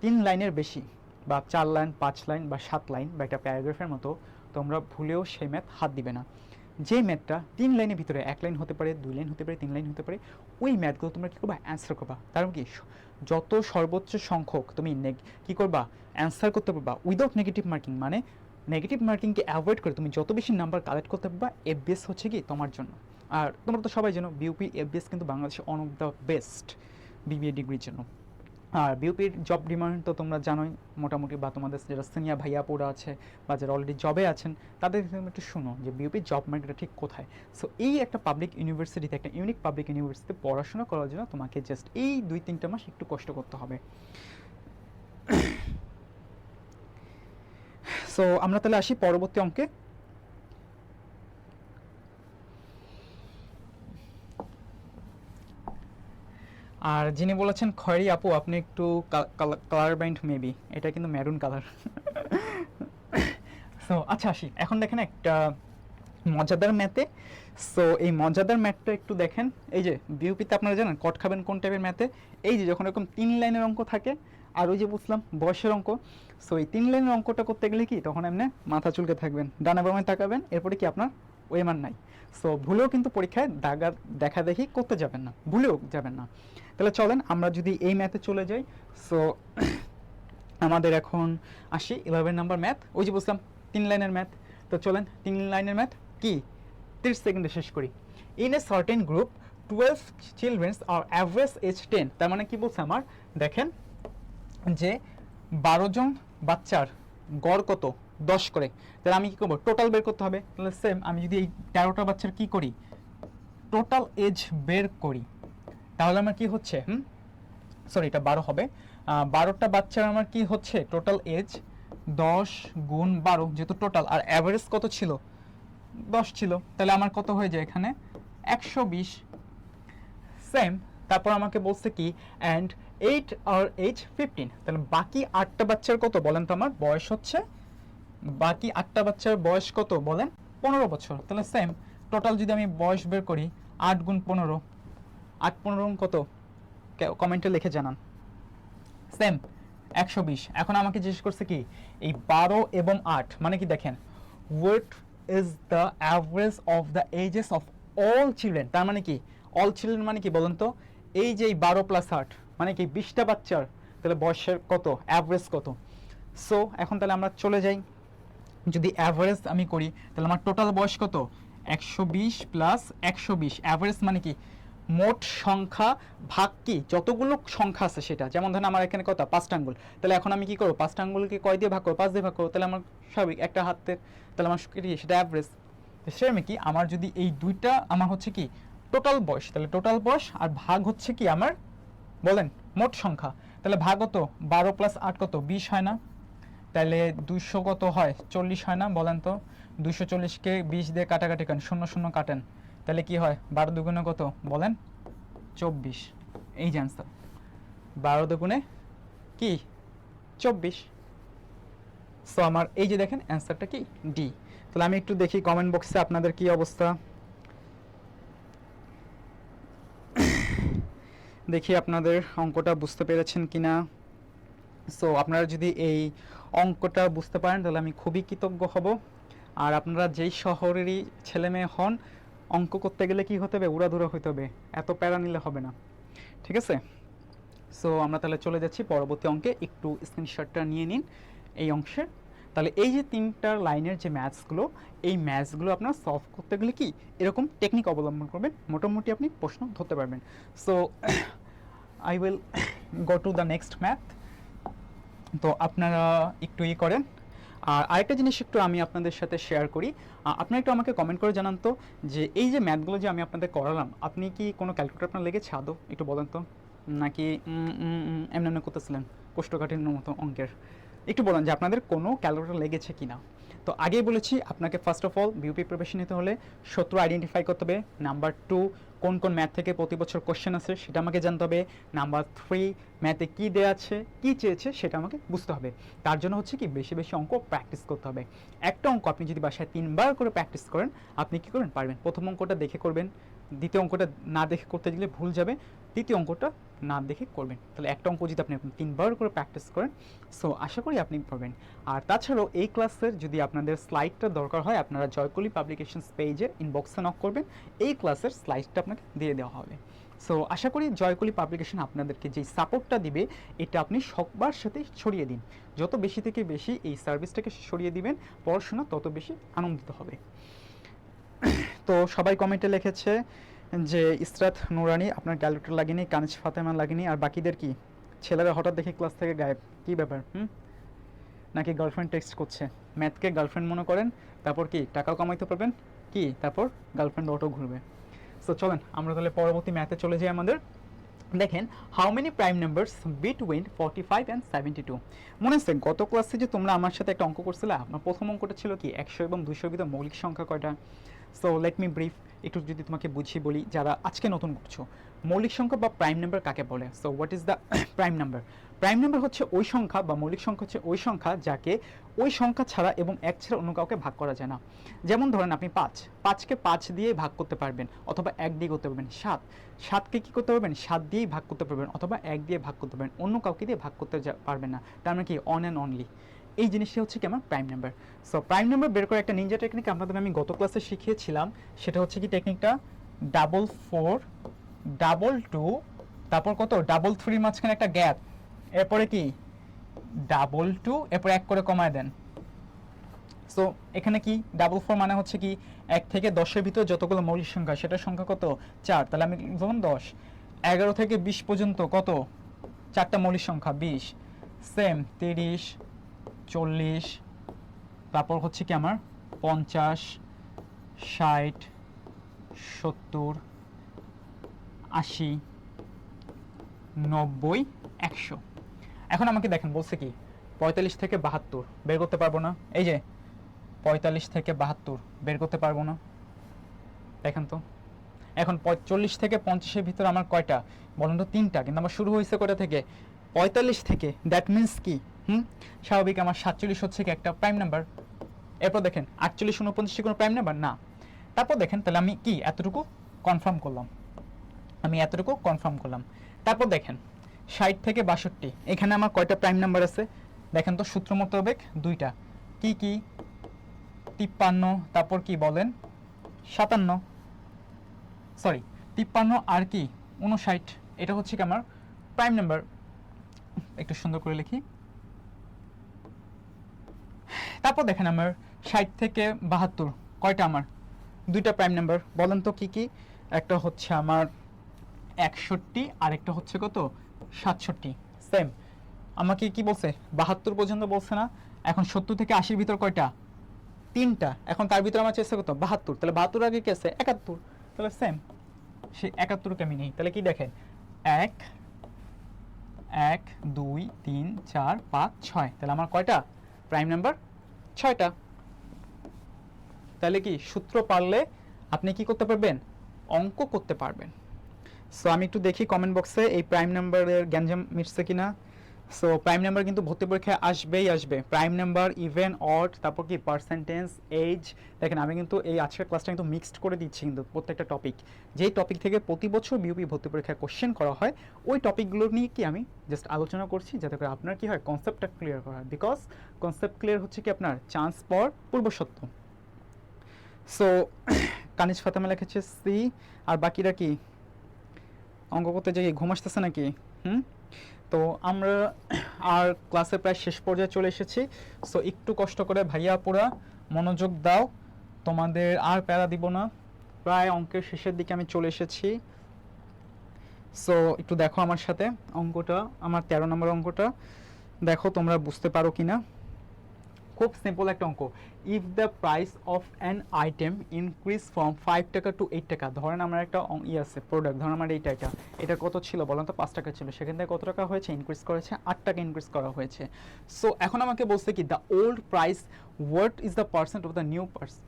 3 লাইনের বেশি বা 4 লাইন 5 লাইন বা 7 লাইন বা একটা প্যারাগ্রাফের মতো, তোমরা ভুলেও সেই ম্যাথ হাত দিবে না। যে ম্যাথটা 3 লাইনের ভিতরে 1 লাইন হতে পারে, 2 লাইন হতে পারে, 3 লাইন হতে পারে, ওই ম্যাথগুলো তোমরা কী করবা, অ্যান্সার করবা। তার কি যত সর্বোচ্চ সংখ্যক তুমি কী করবা, অ্যান্সার করতে পারবা উইদাউট নেগেটিভ মার্কিং, মানে নেগেটিভ মার্কিংকে অ্যাভয়েড করে তুমি যত বেশি নাম্বার কালেক্ট করতে পারবা, এফবিএস হচ্ছে কি তোমার জন্য। আর তোমরা তো সবাই জানো বিউপি এফবিএস কিন্তু বাংলাদেশে one of the best BBA ডিগ্রির জন্য। আর বিউপির জব ডিমান্ড তো তোমরা জানোই মোটামুটি, বা তোমাদের যারা সিনিয়র ভাইয়া পোরা আছে বা যারা অলরেডি জবে আছেন তাদের একটু শুনো যে বিউপির জব মার্কেটটা ঠিক কোথায়। সো এই একটা পাবলিক ইউনিভার্সিটিতে, একটা ইউনিক পাবলিক ইউনিভার্সিটিতে পড়াশোনা করার জন্য তোমাকে জাস্ট এই 2-3টা মাস একটু কষ্ট করতে হবে। সো আমরা তাহলে আসি পরবর্তী অঙ্কে। আর যিনি বলেছেন খয়েরি আপু, আপনি একটু কালার ব্লাইন্ড মেবি, এটা কিন্তু ম্যারুন কালার। সো আচ্ছা আসি, এখন দেখেন একটা মজাদার ম্যাথে। সো এই মজাদার ম্যাথটা একটু দেখেন। এই যে বিউপিতে আপনারা জানেন কট খাবেন কোন টাইপের ম্যাথে, এই যে যখন এরকম 3 লাইনের অঙ্ক থাকে আর ওই যে বুঝলাম বয়সের অঙ্ক। সো এই 3 লাইনের অঙ্কটা করতে গেলে কি তখন এমনি মাথা চুলকে থাকবেন, ডানা বামে তাকাবেন, এরপরে কি আপনার ওয়েমান নাই। সো ভুলেও কিন্তু পরীক্ষায় দেখা দেখি করতে যাবেন না, ভুলেও যাবেন না। তাহলে চলেন আমরা যদি এই ম্যাথে চলে যাই। সো আমাদের এখন আসি 11 নাম্বার ম্যাথ, ওই যে বুঝলাম 3 লাইনের ম্যাথ। তো চলেন 3 লাইনের ম্যাথ কি 30 সেকেন্ডে শেষ করি। In a certain group 12 childrens are average age 10, তার মানে কি বলছে আমার, দেখেন যে 12 জন বাচ্চার গড় কত 10 করে, তাহলে আমি কি করবো, টোটাল বের করতে হবে। তাহলে সেম আমি যদি এই 13টা বাচ্চার কি করি, টোটাল এজ বের করি, তাহলে আমার কি হচ্ছে, সরি এটা 12 হবে, 12টা বাচ্চার আমার কি হচ্ছে টোটাল এজ 10 গুণ 12, যেহেতু টোটাল আর অ্যাভারেজ কত ছিল 10 ছিল, তাহলে আমার কত হয়ে যায় এখানে 120। সেম, তারপর আমাকে বলছে কি অ্যান্ড 8 আর এজ 15, তাহলে বাকি 8টা বাচ্চার কত বলেন তো, আমার বয়স হচ্ছে, বাকি 8টা বাচ্চার বয়স কত বলেন 15 বছর। তাহলে সেম টোটাল যদি আমি বয়স বের করি 8 গুণ 15, 8 15 কত কমেন্টে লিখে জানান। সেম 120। এখন আমাকে জিজ্ঞেস করছে কি এই 12 এবং 8 মানে কি, দেখেন what is the average of the ages of all children, তার মানে কি অল চিলড্রেন মানে কি বলেন তো, এই যে 12 + 8 মানে কি 20টা বাচ্চার, তাহলে বয়সের কত অ্যাভারেজ কত। সো এখন তাহলে আমরা চলে যাই, যদি অ্যাভারেজ আমি করি তাহলে আমার টোটাল বয়স কত 120 + 120, অ্যাভারেজ মানে কি মোট সংখ্যা ভাগ কি যতগুলো সংখ্যা আছে সেটা, যেমন ধরেন আমার এখানে কত 5টা আঙ্গুল, তাহলে এখন আমি কি করবো 5টা আঙ্গুলকে কয় দিয়ে ভাগ করবো, 5 দিয়ে ভাগ করবো, তাহলে আমার স্বাভাবিক একটা হাতের, তাহলে আমার সেটা অ্যাভারেজ। সেরকম কি আমার যদি এই দুইটা আমার হচ্ছে কি টোটাল বয়স, তাহলে টোটাল বয়স আর ভাগ হচ্ছে কি আমার বলেন মোট সংখ্যা, তাহলে ভাগ কত 12 + 8 কত 20 হয় না, তাহলে 200 কত হয় 40 হয় না বলেন তো, 240কে 20 দিয়ে কাটাকাটি করেন, 0 0 কাটেন, তাহলে কি হয় 12 দুগুণে কত বলেন 24, এই যে অ্যান্সার 12 দুগুণে কি 24। সো আমার এই যে দেখেন অ্যান্সারটা কি ডি। তাহলে আমি একটু দেখি কমেন্ট বক্সে আপনাদের কি অবস্থা, দেখি আপনাদের অঙ্কটা বুঝতে পেরেছেন কিনা। সো আপনারা যদি এই অঙ্কটা বুঝতে পারেন তাহলে আমি খুবই কৃতজ্ঞ হব। আর আপনারা যেই শহরেরই ছেলে মেয়ে হন, অঙ্ক করতে গেলে কি হতে হবে, উড়াধুরা হইতে হবে, এত প্যারা নিলে হবে না, ঠিক আছে। সো আমরা তাহলে চলে যাচ্ছি পরবর্তী অঙ্কে, একটু স্ক্রিনশটটা নিয়ে নিন এই অংশের। তাহলে এই যে তিনটা লাইনের যে ম্যাথসগুলো, এই ম্যাথসগুলো আপনার সলভ করতে গেলে কি এরকম টেকনিক অবলম্বন করবেন, মোটামুটি আপনি প্রশ্ন ধরতে পারবেন। So I will go to the next math. তো আপনারা একটু করেন। আর আরেকটা জিনিস একটু আমি আপনাদের সাথে শেয়ার করি, আপনারা একটু আমাকে কমেন্ট করে জানান তো যে এই যে ম্যাথগুলো যে আমি আপনাদের করালাম, আপনি কি কোনো ক্যালকুলেটর আপনার লেগেছে আদৌ? একটু বলেন তো, নাকি এমনি এমনি করতেছিলেন কোষ্ঠকাঠিন্যর মতো অঙ্কের? একটু বলেন যে আপনাদের কোনো ক্যালকুলেটর লেগেছে কি না। তো আগেই বলেছি আপনাকে first of all BUP preparation নিতে হলে শত্রু আইডেন্টিফাই করতে হবে। নাম্বার 2, কোন কোন ম্যাথ থেকে প্রতি বছর কোশ্চেন আছে সেটা আমাকে জানতে হবে। নাম্বার 3, ম্যাথে কী দেওয়া আছে, কী চেয়েছে সেটা আমাকে বুঝতে হবে। তার জন্য হচ্ছে কি বেশি বেশি অঙ্ক প্র্যাকটিস করতে হবে। একটা অঙ্ক আপনি যদি বাসায় 3বার করে প্র্যাকটিস করেন, আপনি কী করবেন পারবেন। প্রথম অঙ্কটা দেখে করবেন, দ্বিতীয় অঙ্কটা না দেখে করতে গেলে ভুল যাবে, তৃতীয় অঙ্কটা না দেখে করবেন। তাহলে একটা অঙ্ক যদি আপনি 3বার করে প্র্যাকটিস করেন, সো আশা করি আপনি পারবেন। আর তাছাড়াও এই ক্লাসের যদি আপনাদের স্লাইডটা দরকার হয়, আপনারা জয়কলি পাবলিকেশনস পেজে ইনবক্সে নক করবেন, এই ক্লাসের স্লাইডটা আপনাকে দিয়ে দেওয়া হবে। সো আশা করি জয়কলি পাবলিকেশন আপনাদেরকে যেই সাপোর্টটা দিবে, এটা আপনি সবার সাথে ছড়িয়ে দিন। যত বেশি থেকে বেশি এই সার্ভিসটাকে ছড়িয়ে দিবেন, পড়াশোনা তত বেশি আনন্দিত হবে। তো সবাই কমেন্টে লিখেছে যে ইসরাত নুরানি আপনার ক্যালকুলেটর লাগেনি, কানিজ ফাতেমা লাগেনি, আর বাকিদের কি ছেলেরা হঠাৎ দেখে ক্লাস থেকে গায়েব, কী ব্যাপার? নাকি গার্লফ্রেন্ড টেক্সট করছে? ম্যাথকে গার্লফ্রেন্ড মনে করেন, তারপর কি টাকাও কামাইতে পারবেন, কি তারপর গার্লফ্রেন্ড অটো ঘুরবে। সো চলেন আমরা তাহলে পরবর্তী ম্যাথে চলে যাই আমাদের। দেখেন, how many prime numbers between 45 and 72? মনে আছে গত ক্লাসে যে তোমরা আমার সাথে একটা অঙ্ক করছিলে, আমার প্রথম অঙ্কটা ছিল কি 100 এবং 200-র ভিতরে মৌলিক সংখ্যা কয়টা? সো লেট মি ব্রিফ, একটু যদি তোমাকে বুঝিয়ে বলি যারা আজকে নতুন করছো, মৌলিক সংখ্যা বা প্রাইম নাম্বার কাকে বলে। So what is the prime number? Prime number হচ্ছে ওই সংখ্যা বা মৌলিক সংখ্যা হচ্ছে ওই সংখ্যা যাকে ওই সংখ্যা ছাড়া এবং 1 ছাড়া অন্য কাউকে ভাগ করা যায় না। যেমন ধরেন আপনি 5কে 5 দিয়ে ভাগ করতে পারবেন অথবা 1 দিয়ে করতে পারবেন। 7কে কী করতে পারবেন? 7 দিয়েই ভাগ করতে পারবেন অথবা 1 দিয়ে ভাগ করতে পারবেন, অন্য কাউকে দিয়ে ভাগ করতে পারবেন না। তার মানে কি অন অ্যান্ড অনলি। এই জিনিসটা হচ্ছে কি আমার prime number. So prime number বের করে একটা নিনজা টেকনিক আপনাদের আমি গত ক্লাসে শিখিয়েছিলাম, সেটা হচ্ছে কি টেকনিকটা 4 2 তারপর কত 3 মাঝখানে একটা গ্যাপ, এরপরে কি 2 এরপর 1 করে কমায় দেন। সো এখানে কি 4 মানে হচ্ছে কি 1 থেকে 10-এর ভিতরে যতগুলো মৌলিক সংখ্যা সেটার সংখ্যা কত 4, তাহলে আমি ধরুন 10। 11 থেকে 20 পর্যন্ত কত 4টা মৌলিক সংখ্যা 20, সেম 30 40, তারপর হচ্ছে কি আমার 50 60 70 80 90 100। এখন আমাকে দেখেন বলছে কি 45 থেকে 72 বের করতে পারবো না। এই যে 45 থেকে 72 বের করতে পারবো না, দেখেন তো। এখন 45 থেকে 50-এর ভিতরে আমার কয়টা বলেন তো? 3টা, কিন্তু আমার শুরু হয়েছে কয়টা থেকে? 45 থেকে। দ্যাট মিন্স কি স্বাভাবিক আমার 47 হচ্ছে কি একটা প্রাইম নাম্বার। এরপর দেখেন 48 49 কি কোনো প্রাইম নাম্বার না। তারপর দেখেন তাহলে আমি কি এতটুকু কনফার্ম করলাম, তারপর দেখেন 60 থেকে 62 এখানে আমার কয়টা প্রাইম নাম্বার আছে দেখেন তো, সূত্র মোতাবেক 2টা। কি কি? 53, তারপর কি বলেন 57, সরি 53 আর কি 59, এটা হচ্ছে কি আমার প্রাইম নাম্বার। একটু সুন্দর করে লিখি। তারপর দেখেন আমার 60 থেকে 72 কয়টা আমার 2টা প্রাইম নাম্বার, বলেন তো কি কি? একটা হচ্ছে আমার 61 আর একটা হচ্ছে কত 67। সেম আমাকে কি বলছে 72 পর্যন্ত বলছে না। এখন 70 থেকে 80-র ভিতর কয়টা? 3টা। এখন তার ভিতরে আমার চেষ্টা কত 72, তাহলে 72 আগে কি আছে 71, তাহলে সেম সেই 71কে আমি নেই। তাহলে কি দেখেন 1 1 2 3 4 5 6, তাহলে আমার কয়টা প্রাইম নাম্বার? 6টা। তাহলে কি সূত্র পারলে আপনি কি করতে পারবেন? অঙ্ক করতে পারবেন। সো আমি একটু দেখি কমেন্ট বক্সে এই প্রাইম নাম্বারের গ্যাঞ্জাম মিটছে কিনা। সো প্রাইম নাম্বার কিন্তু ভর্তি পরীক্ষায় আসবে। প্রাইম নাম্বার, ইভেন, অড, তারপর কি পার্সেন্টেজ, এজ। দেখেন আমি কিন্তু এই আজকের ক্লাসটা কিন্তু মিক্সড করে দিচ্ছি কিন্তু প্রত্যেকটা টপিক, যেই টপিক থেকে প্রতি বছর বিউপি ভর্তি পরীক্ষায় কোশ্চেন করা হয় ওই টপিকগুলো নিয়ে কি আমি জাস্ট আলোচনা করছি, যাতে করে আপনার কি হয় কনসেপ্টটা ক্লিয়ার করা হয়। বিকজ কনসেপ্ট ক্লিয়ার হচ্ছে কি আপনার চান্স পর পূর্বসত্য। সো কানিজ ফাতেমা লিখেছে সি, আর বাকিরা কি অঙ্ক করতে যাই ঘুম আসতেছে নাকি? তো আমরা আর ক্লাসে প্রায় শেষ পর্যায়ে চলে এসেছি। সো একটু কষ্ট করে ভাইয়া পুরা মনোযোগ দাও, তোমাদের আর প্যারা দিব না, প্রায় অঙ্কের শেষের দিকে আমি চলে এসেছি। সো একটু দেখো আমার সাথে অঙ্কটা, আমার 13 নম্বর অঙ্কটা দেখো তোমরা বুঝতে পারো কিনা। খুব সিম্পল একটা অঙ্ক। If the price of an item increase from 5 টাকা টু 8 টাকা, ধরেন আমার একটা আছে প্রোডাক্ট, ধরেন আমার এইটা এটা কত ছিল বলেন তো, 5 টাকা ছিল, সেখান থেকে কত টাকা হয়েছে, ইনক্রিজ করেছে 8 টাকা ইনক্রিজ করা হয়েছে। সো এখন আমাকে বলছে কি the old price what is the percent of the new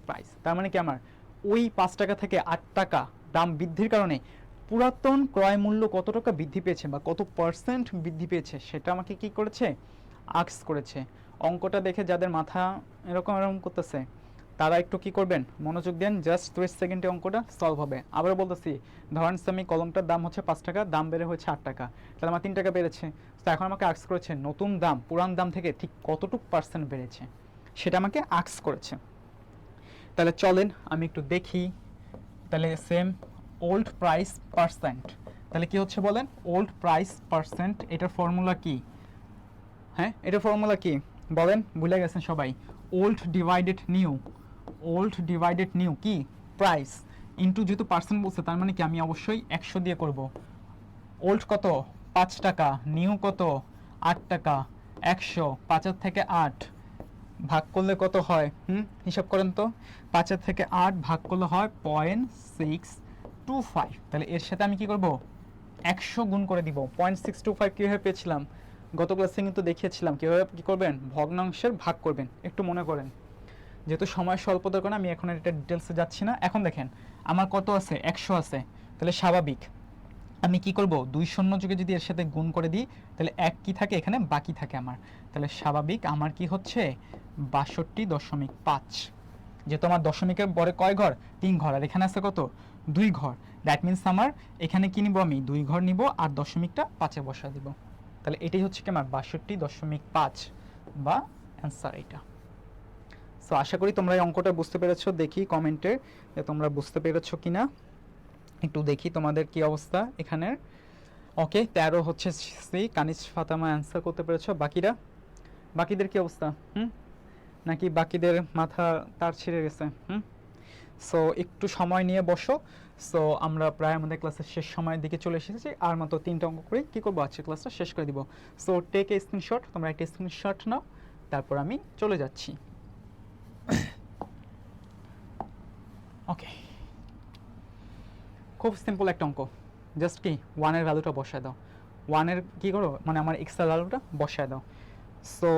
price, তার মানে কি আমার ওই 5 টাকা থেকে 8 টাকা দাম বৃদ্ধির কারণে পুরাতন ক্রয় মূল্য কত টাকা বৃদ্ধি পেয়েছে বা কত পার্সেন্ট বৃদ্ধি পেয়েছে সেটা আমাকে কি করেছে, আস্ক করেছে। অঙ্কটা দেখে যাদের মাথা এরকম এরকম করতেছে তারা একটু কি করবেন, মনোযোগ দেন, জাস্ট 30 সেকেন্ডে অঙ্কটা সলভ হবে। আবার বলতেছি, ধরেন আমি কলমটার দাম হচ্ছে 5 টাকা, দাম বেড়ে হয়েছে 8 টাকা, তাহলে আমার 3 টাকা বেড়েছে। তো এখন আমাকে আস্ক করেছে নতুন দাম পুরান দাম থেকে ঠিক কতটুকু পার্সেন্ট বেড়েছে, সেটা আমাকে আস্ক করেছে। তাহলে চলেন আমি একটু দেখি। তাহলে সেম ওল্ড প্রাইস পার্সেন্ট, তাহলে কি হচ্ছে বলেন, ওল্ড প্রাইস পার্সেন্ট, এটার ফর্মুলা কি? হ্যাঁ, এটার ফর্মুলা কি বলেন, ভুলে গেছেন সবাই? Old divided new, old divided new কি প্রাইস ইন্টু, যেহেতু পার্সেন্ট বলছে তার মানে কি আমি অবশ্যই 100 দিয়ে করব। ওল্ড কত 5 টাকা, নিউ কত 8 টাকা, 100 5 থেকে 8 ভাগ করলে কত হয়, হিসাব করেন তো, 5 থেকে 8 ভাগ করলে হয় 0.625। তাহলে এর সাথে আমি কি করব, 100 গুণ করে দিব। 0.625 কীভাবে পেয়েছিলাম, গত ক্লাসে কিন্তু দেখিয়েছিলাম কীভাবে কী করবেন, ভগ্নাংশের ভাগ করবেন, একটু মনে করেন। যেহেতু সময় স্বল্পতার কারণে আমি এখন এটা ডিটেলসে যাচ্ছি না। এখন দেখেন আমার কত আছে, 100 আছে, তাহলে স্বাভাবিক আমি কি করব, 2 শূন্য যুগে যদি এর সাথে গুণ করে দিই তাহলে 1 কি থাকে এখানে বাকি থাকে আমার, তাহলে স্বাভাবিক আমার কি হচ্ছে 62.5। যেহেতু আমার দশমিকের পরে কয় ঘর, 3 ঘর, আর এখানে আছে কত 2 ঘর, দ্যাট মিনস আমার এখানে কি নিব, আমি 2 ঘর নিব আর দশমিকটা 5-এ বসা দিব। তাহলে এটাই হচ্ছে কি আমার 62.5 বা অ্যান্সার এটা। সো আশা করি তোমরা এই অঙ্কটা বুঝতে পেরেছো, দেখি কমেন্টে যে তোমরা বুঝতে পেরেছো কিনা, একটু দেখি তোমাদের কি অবস্থা এখানের। ওকে, 13 হচ্ছে সি, কানিজ ফাতেমা অ্যান্সার করতে পেরেছো, বাকিদের কি অবস্থা, নাকি বাকিদের মাথা তার ছিঁড়ে গেছে? সো একটু সময় নিয়ে বসো। সো আমরা প্রায় আমাদের ক্লাসের শেষ সময়ের দিকে চলে এসেছি, আর মাত্র 3টা অঙ্ক করে কী করবো, আজকে ক্লাসটা শেষ করে দিব। সো টেক এ স্ক্রিনশট, তোমরা একটা স্ক্রিনশট নাও, তারপর আমি চলে যাচ্ছি। ওকে, খুব সিম্পল একটা অঙ্ক, জাস্ট কি 1-এর ভ্যালুটা বসায় দাও, 1-এর কী করো মানে আমার এক্সের ভ্যালুটা বসায় দাও। সো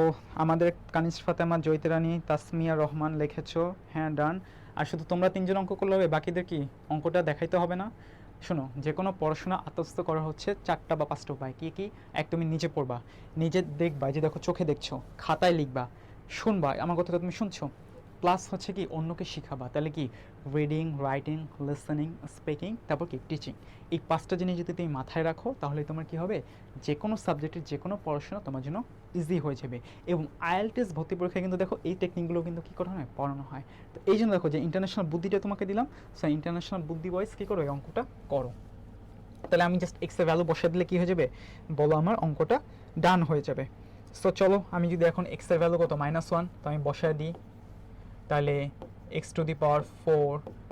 আমাদের কানিজ ফাতেমা, জয়িতা রানী, তাসমিয়া রহমান লিখেছো, হ্যাঁ ডান। আর শুধু তোমরা 3জন অঙ্ক করলে হবে, বাকিদের কি অঙ্কটা দেখাইতে হবে না? শোনো, যে কোনো পড়াশোনা আত্মস্থ করা হচ্ছে 4টা বা 5টা উপায়। কী কী? এক, তুমি নিজে পড়বা, নিজে দেখবা, যে দেখো চোখে দেখছো, খাতায় লিখবা, শুনবা, আমার কথাটা তুমি শুনছো, প্লাস হচ্ছে কি অন্যকে শিখাবা। তাহলে কি রিডিং, রাইটিং, লিসেনিং, স্পিকিং, তারপর কি টিচিং, এই 5টা জিনিস যদি তুমি মাথায় রাখো তাহলে তোমার কি হবে, যে কোনো সাবজেক্টের যে কোনো পড়াশোনা তোমার জন্য ইজি হয়ে যাবে। এবং আইএলটিএস ভর্তি পরীক্ষায় কিন্তু দেখো এই টেকনিকগুলো কিন্তু কী করা হয়, পড়ানো হয়। তো এই জন্য দেখো যে ইন্টারন্যাশনাল বুদ্ধিটা তোমাকে দিলাম, সো ইন্টারন্যাশনাল বুদ্ধি ওয়াইজ কী করো, এই অঙ্কটা করো। তাহলে আমি জাস্ট এক্সের ভ্যালু বসিয়ে দিলে কী হয়ে যাবে বলো, আমার অঙ্কটা ডান হয়ে যাবে। সো চলো আমি যদি এখন এক্সের ভ্যালু কত -1, তো আমি বসায় দিই, তাহলে x⁴,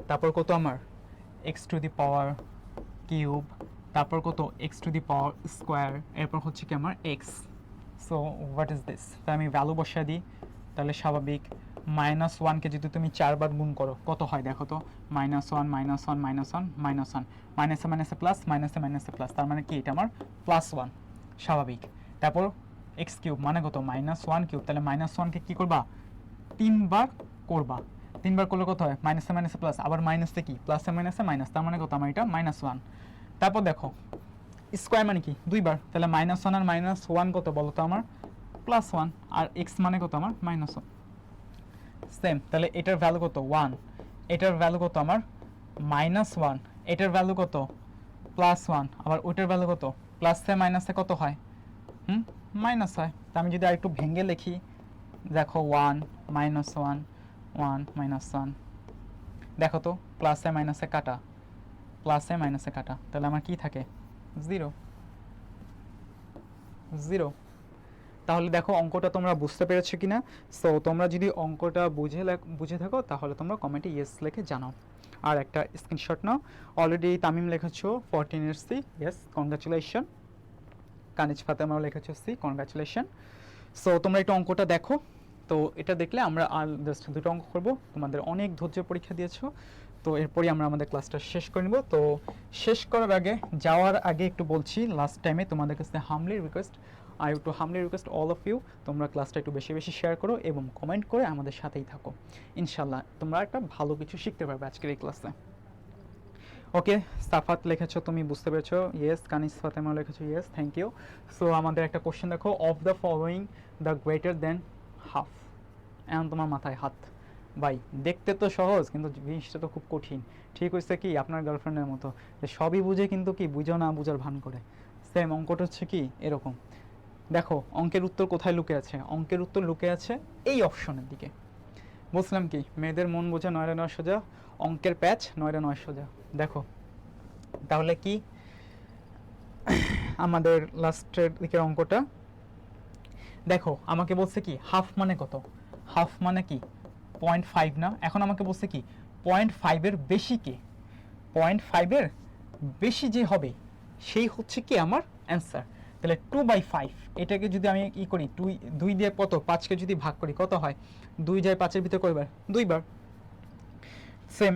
তারপর কত আমার x⁻³ তারপর কত x⁻², এরপর হচ্ছে কি আমার x। So what is this, তাই আমি ভ্যালু বসিয়ে দিই, তাহলে স্বাভাবিক -1কে যদি তুমি 4বার গুণ করো কত হয় দেখো তো, -1 -1 -1 -1 -1, মাইনাসে মাইনাসে প্লাস, মাইনাসে মাইনাসে প্লাস, তার মানে কি এটা আমার +1 স্বাভাবিক। তারপর x³ মানে কত -1³, তাহলে -1কে কী করবা 3বার করবা, 3বার করলে কত হয়, মাইনাসে মাইনাসে প্লাস, আবার মাইনাসে কি প্লাসে মাইনাসে মাইনাস, তার মানে কত আমার এটা -1। তারপর দেখো স্কোয়ার মানে কি 2বার, তাহলে -1 আর -1 কত বলো তো আমার +1, আর x মানে কত আমার -1, সেম। তাহলে এটার ভ্যালু কত 1, এটার ভ্যালু কত আমার -1, এটার ভ্যালু কত +1, আবার ওইটার ভ্যালু কত, প্লাসে মাইনাসে কত হয়, মাইনাস হয়। তা আমি যদি আরেকটু ভেঙে লিখি, দেখো 1 -1 1 -1, দেখো তো প্লাসে মাইনাসে কাটা, প্লাসে মাইনাসে কাটা, তাহলে আমার কি থাকে 0। 0। তাহলে দেখো অঙ্কটা তোমরা বুঝতে পেরেছো কিনা। সো তোমরা যদি অঙ্কটা বুঝে থাকো তাহলে তোমরা কমেন্টে ইয়েস লিখে জানাও। আর একটা স্ক্রিনশট নাও। অলরেডি তামিম লিখেছো 14 এর সি, ইয়েস কনগ্রাচুলেশন। কানিজ ফাতেমাও লিখেছো সি, কনগ্রাচুলেশন। সো তোমরা একটু অঙ্কটা দেখো। তো এটা দেখলে আমরা আর জাস্ট দুটো অঙ্ক করবো। তোমাদের অনেক ধৈর্য পরীক্ষা দিয়েছো, তো এরপরই আমরা আমাদের ক্লাসটা শেষ করে নেব। তো শেষ করার আগে, যাওয়ার আগে একটু বলছি, লাস্ট টাইমে তোমাদের কাছে humbly request, I to humbly request all of you, তোমরা ক্লাসটা একটু বেশি বেশি শেয়ার করো এবং কমেন্ট করে আমাদের সাথেই থাকো। ইনশাল্লাহ তোমরা একটা ভালো কিছু শিখতে পারবে আজকের এই ক্লাসে। ওকে, সাফাত লিখেছো তুমি, বুঝতে পেরেছো, ইয়েস। কানিস ফাতেমা লিখেছো ইয়েস, থ্যাংক ইউ। সো আমাদের একটা কোশ্চেন দেখো, of the following the greater than half. এখন তোমার মাথায় হাত। ভাই দেখতে তো সহজ, কিন্তু জিনিসটা তো খুব কঠিন। ঠিক হয়েছে কি আপনার গার্লফ্রেন্ডের মতো, যে সবই বুঝে কিন্তু কি বুঝো না বুঝার ভান করে। সেম অঙ্কটা হচ্ছে কি এরকম। দেখো অঙ্কের উত্তর কোথায় লুকে আছে? অঙ্কের উত্তর লুকে আছে এই অপশনের দিকে। বুঝলাম কি, মেয়েদের মন বোঝা 9 9 সোজা, অঙ্কের প্যাচ 9 9 সোজা। দেখো তাহলে কি আমাদের লাস্টের দিকের অঙ্কটা দেখো, আমাকে বলছে কি হাফ মানে কত? হাফ মানে কি 0.5 না? এখন আমাকে বলছে কি 0.5 এর বেশি কে? 0.5 এর বেশি যে হবে সেই হচ্ছে কি আমার অ্যান্সার। তাহলে 2/5 এটাকে যদি আমি কি করি, 2 দিয়ে কত 5কে যদি ভাগ করি কত হয়? 2 যায় 5-এর ভিতরে কয়বার? 2 বার। সেম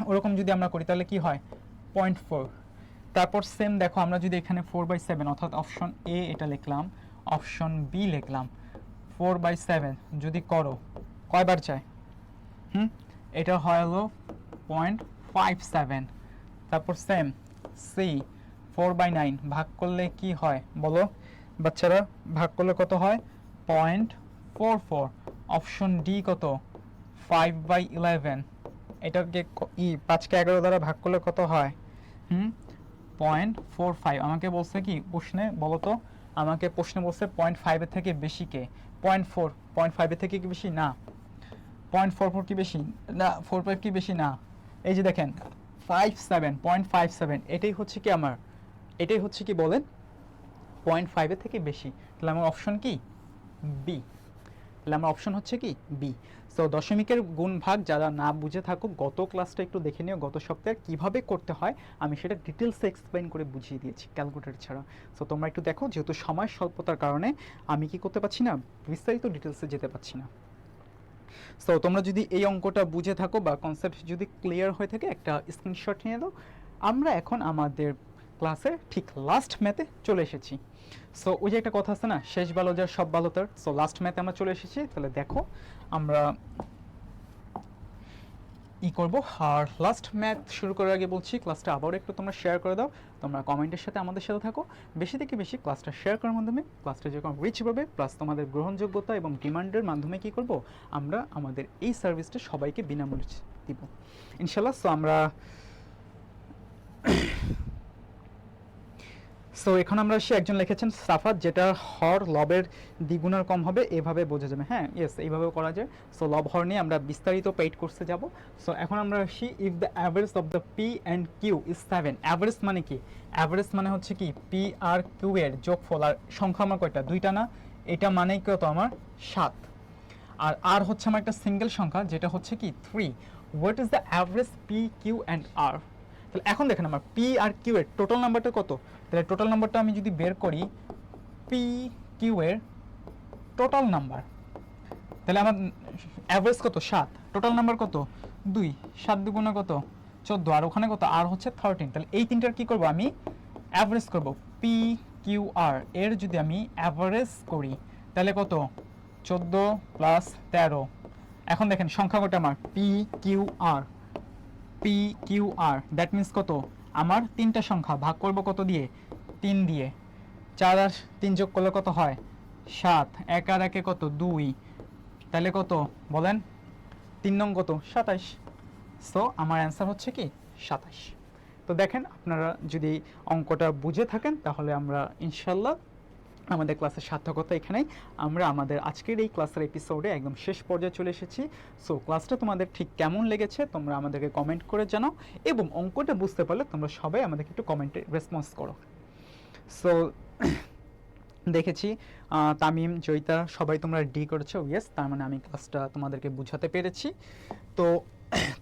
ওরকম যদি আমরা করি তাহলে কি হয়? 0.4। তারপর সেম দেখো, আমরা যদি এখানে 4/7 অর্থাৎ অপশন এ এটা লিখলাম, অপশন বি লিখলাম, 4/7 যদি করো কয়বার যায়? এটা হয় হলো 0.57। তারপর সেম সি 4/9 ভাগ করলে কি হয় বলো বাচ্চারা? ভাগ করলে কত হয়? 0.44। অপশন ডি কত? 5/11। এটাকে 5কে 11 দ্বারা ভাগ করলে কত হয়? 0.45। আমাকে বলছে কি প্রশ্নে বলো তো, আমাকে প্রশ্নে বলছে 0.5 এর থেকে বেশি কে? 0.4। 0.5 এর থেকে কি বেশি? না। 0.44 কি বেশি? না। 45 কি বেশি? না। এই যে দেখেন 0.57 এটাই হচ্ছে কি আমার, এটাই হচ্ছে কি বলেন 0.5 এর থেকে বেশি। তাহলে আমার অপশন কি? বি। তাহলে আমার অপশন হচ্ছে কি বি। সো দশমিকের গুণ ভাগ যারা না বুঝে থাকো, গত ক্লাসটা একটু দেখে নিও, গত সপ্তাহে কিভাবে করতে হয় আমি সেটা ডিটেলসে এক্সপ্লেন করে বুঝিয়ে দিয়েছি ক্যালকুলেটর ছাড়া। সো তোমরা একটু দেখো, যেহেতু সময় স্বল্পতার কারণে আমি কি করতে পারছি না, বিস্তারিত ডিটেলসে যেতে পারছি না। সো তোমরা যদি এই অঙ্কটা বুঝে থাকো বা কনসেপ্ট যদি ক্লিয়ার হয়ে থাকে, একটা স্ক্রিনশট নিয়ে নাও। আমরা এখন আমাদের ক্লাসের ঠিক লাস্ট ম্যাথে চলে এসেছি। সো ওই যে একটা কথা আছে না, শেষ ভালো যার সব ভালো তার। সো লাস্ট ম্যাথে আমরা চলে এসেছি। তাহলে দেখো আমরা করব। আর লাস্ট ম্যাথ শুরু করার আগে বলছি, ক্লাসটা আবারও একটু তোমরা শেয়ার করে দাও। তোমরা কমেন্টের সাথে আমাদের সাথে থাকো। বেশি থেকে বেশি ক্লাসটা শেয়ার করার মাধ্যমে ক্লাসটা যেরকম রিচ পাবে, প্লাস তোমাদের গ্রহণযোগ্যতা এবং ডিমান্ডের মাধ্যমে কি করব, আমরা আমাদের এই সার্ভিসটা সবাইকে বিনামূল্যে দিব ইনশাল্লাহ। সো আমরা সো এখন আমরা আসি, একজন লিখেছেন সাফাত, যেটা হর লবের দ্বিগুণের কম হবে এভাবে বোঝা যাবে। হ্যাঁ ইয়েস, এইভাবেও করা যায়। সো লব হর নিয়ে আমরা বিস্তারিত পেইড কোর্সে যাব। সো এখন আমরা আসি, if the average of the P and Q is 7। Average মানে কি? অ্যাভারেজ মানে হচ্ছে কি পি আর কিউ এর যোগফল। আর সংখ্যা আমার কয়টা? 2টা না? এটা মানেই কত আমার? 7। আর আর হচ্ছে আমার একটা সিঙ্গেল সংখ্যা, যেটা হচ্ছে কি 3। What is the average P Q and R? তাহলে এখন দেখেন আমার পি আর কিউ এর টোটাল নাম্বারটা কত? তাহলে টোটাল নাম্বারটা আমি যদি বের করি, পি কিউ এর টোটাল নাম্বার, তাহলে আমার অ্যাভারেজ কত? 7। টোটাল নাম্বার কত? 2। 7 দুগুণে কত? 14। আর ওখানে কত? আর হচ্ছে 13। তাহলে এই তিনটার কি করব আমি? অ্যাভারেজ করব। পি কিউ আর এর যদি আমি অ্যাভারেজ করি তাহলে কত? 14 প্লাস 13। এখন দেখেন সংখ্যা কত আমার? P Q R, P Q R that means কত? আমার 3টা সংখ্যা, ভাগ করব কত দিয়ে? 3 দিয়ে। 4 আর 3 যোগ করলে কত হয়? 7। 1 আর 1 কত? 2। তাহলে কত বলেন? 3 নং কত? 27। সো আমার অ্যান্সার হচ্ছে কি 27। তো দেখেন, আপনারা যদি অঙ্কটা বুঝে থাকেন তাহলে আমরা ইনশাল্লাহ আমাদের ক্লাসের সার্থকতা এখানেই। আমরা আমাদের আজকের এই ক্লাসের এপিসোডে একদম শেষ পর্যায়ে চলে এসেছি। সো ক্লাসটা তোমাদের ঠিক কেমন লেগেছে তোমরা আমাদেরকে কমেন্ট করে জানাও, এবং অঙ্কটা বুঝতে পারলে তোমরা সবাই আমাদেরকে একটু কমেন্টে রেসপন্স করো। সো দেখেছি তামিম, জয়িতা সবাই তোমরা ডি করেছো, ইয়েস, তার মানে আমি ক্লাসটা তোমাদেরকে বুঝাতে পেরেছি। তো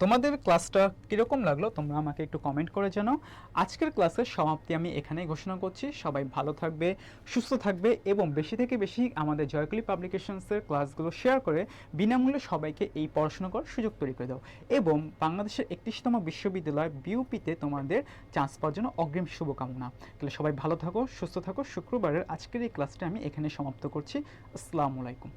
তোমাদের ক্লাসটা কীরকম লাগলো তোমরা আমাকে একটু কমেন্ট করে জানাও। আজকের ক্লাসের সমাপ্তি আমি এখানেই ঘোষণা করছি। সবাই ভালো থাকবে, সুস্থ থাকবে এবং বেশি থেকে বেশি আমাদের জয়কলি পাবলিকেশনসের ক্লাসগুলো শেয়ার করে বিনামূল্যে সবাইকে এই পড়াশোনা করার সুযোগ তৈরি করে দাও এবং বাংলাদেশের 31তম বিশ্ববিদ্যালয় বিউপিতে তোমাদের চান্স পাওয়ার জন্য অগ্রিম শুভকামনা। তাহলে সবাই ভালো থাকো, সুস্থ থাকো। শুক্রবারের আজকের এই ক্লাসটা আমি এখানে সমাপ্ত করছি। আসসালামু আলাইকুম।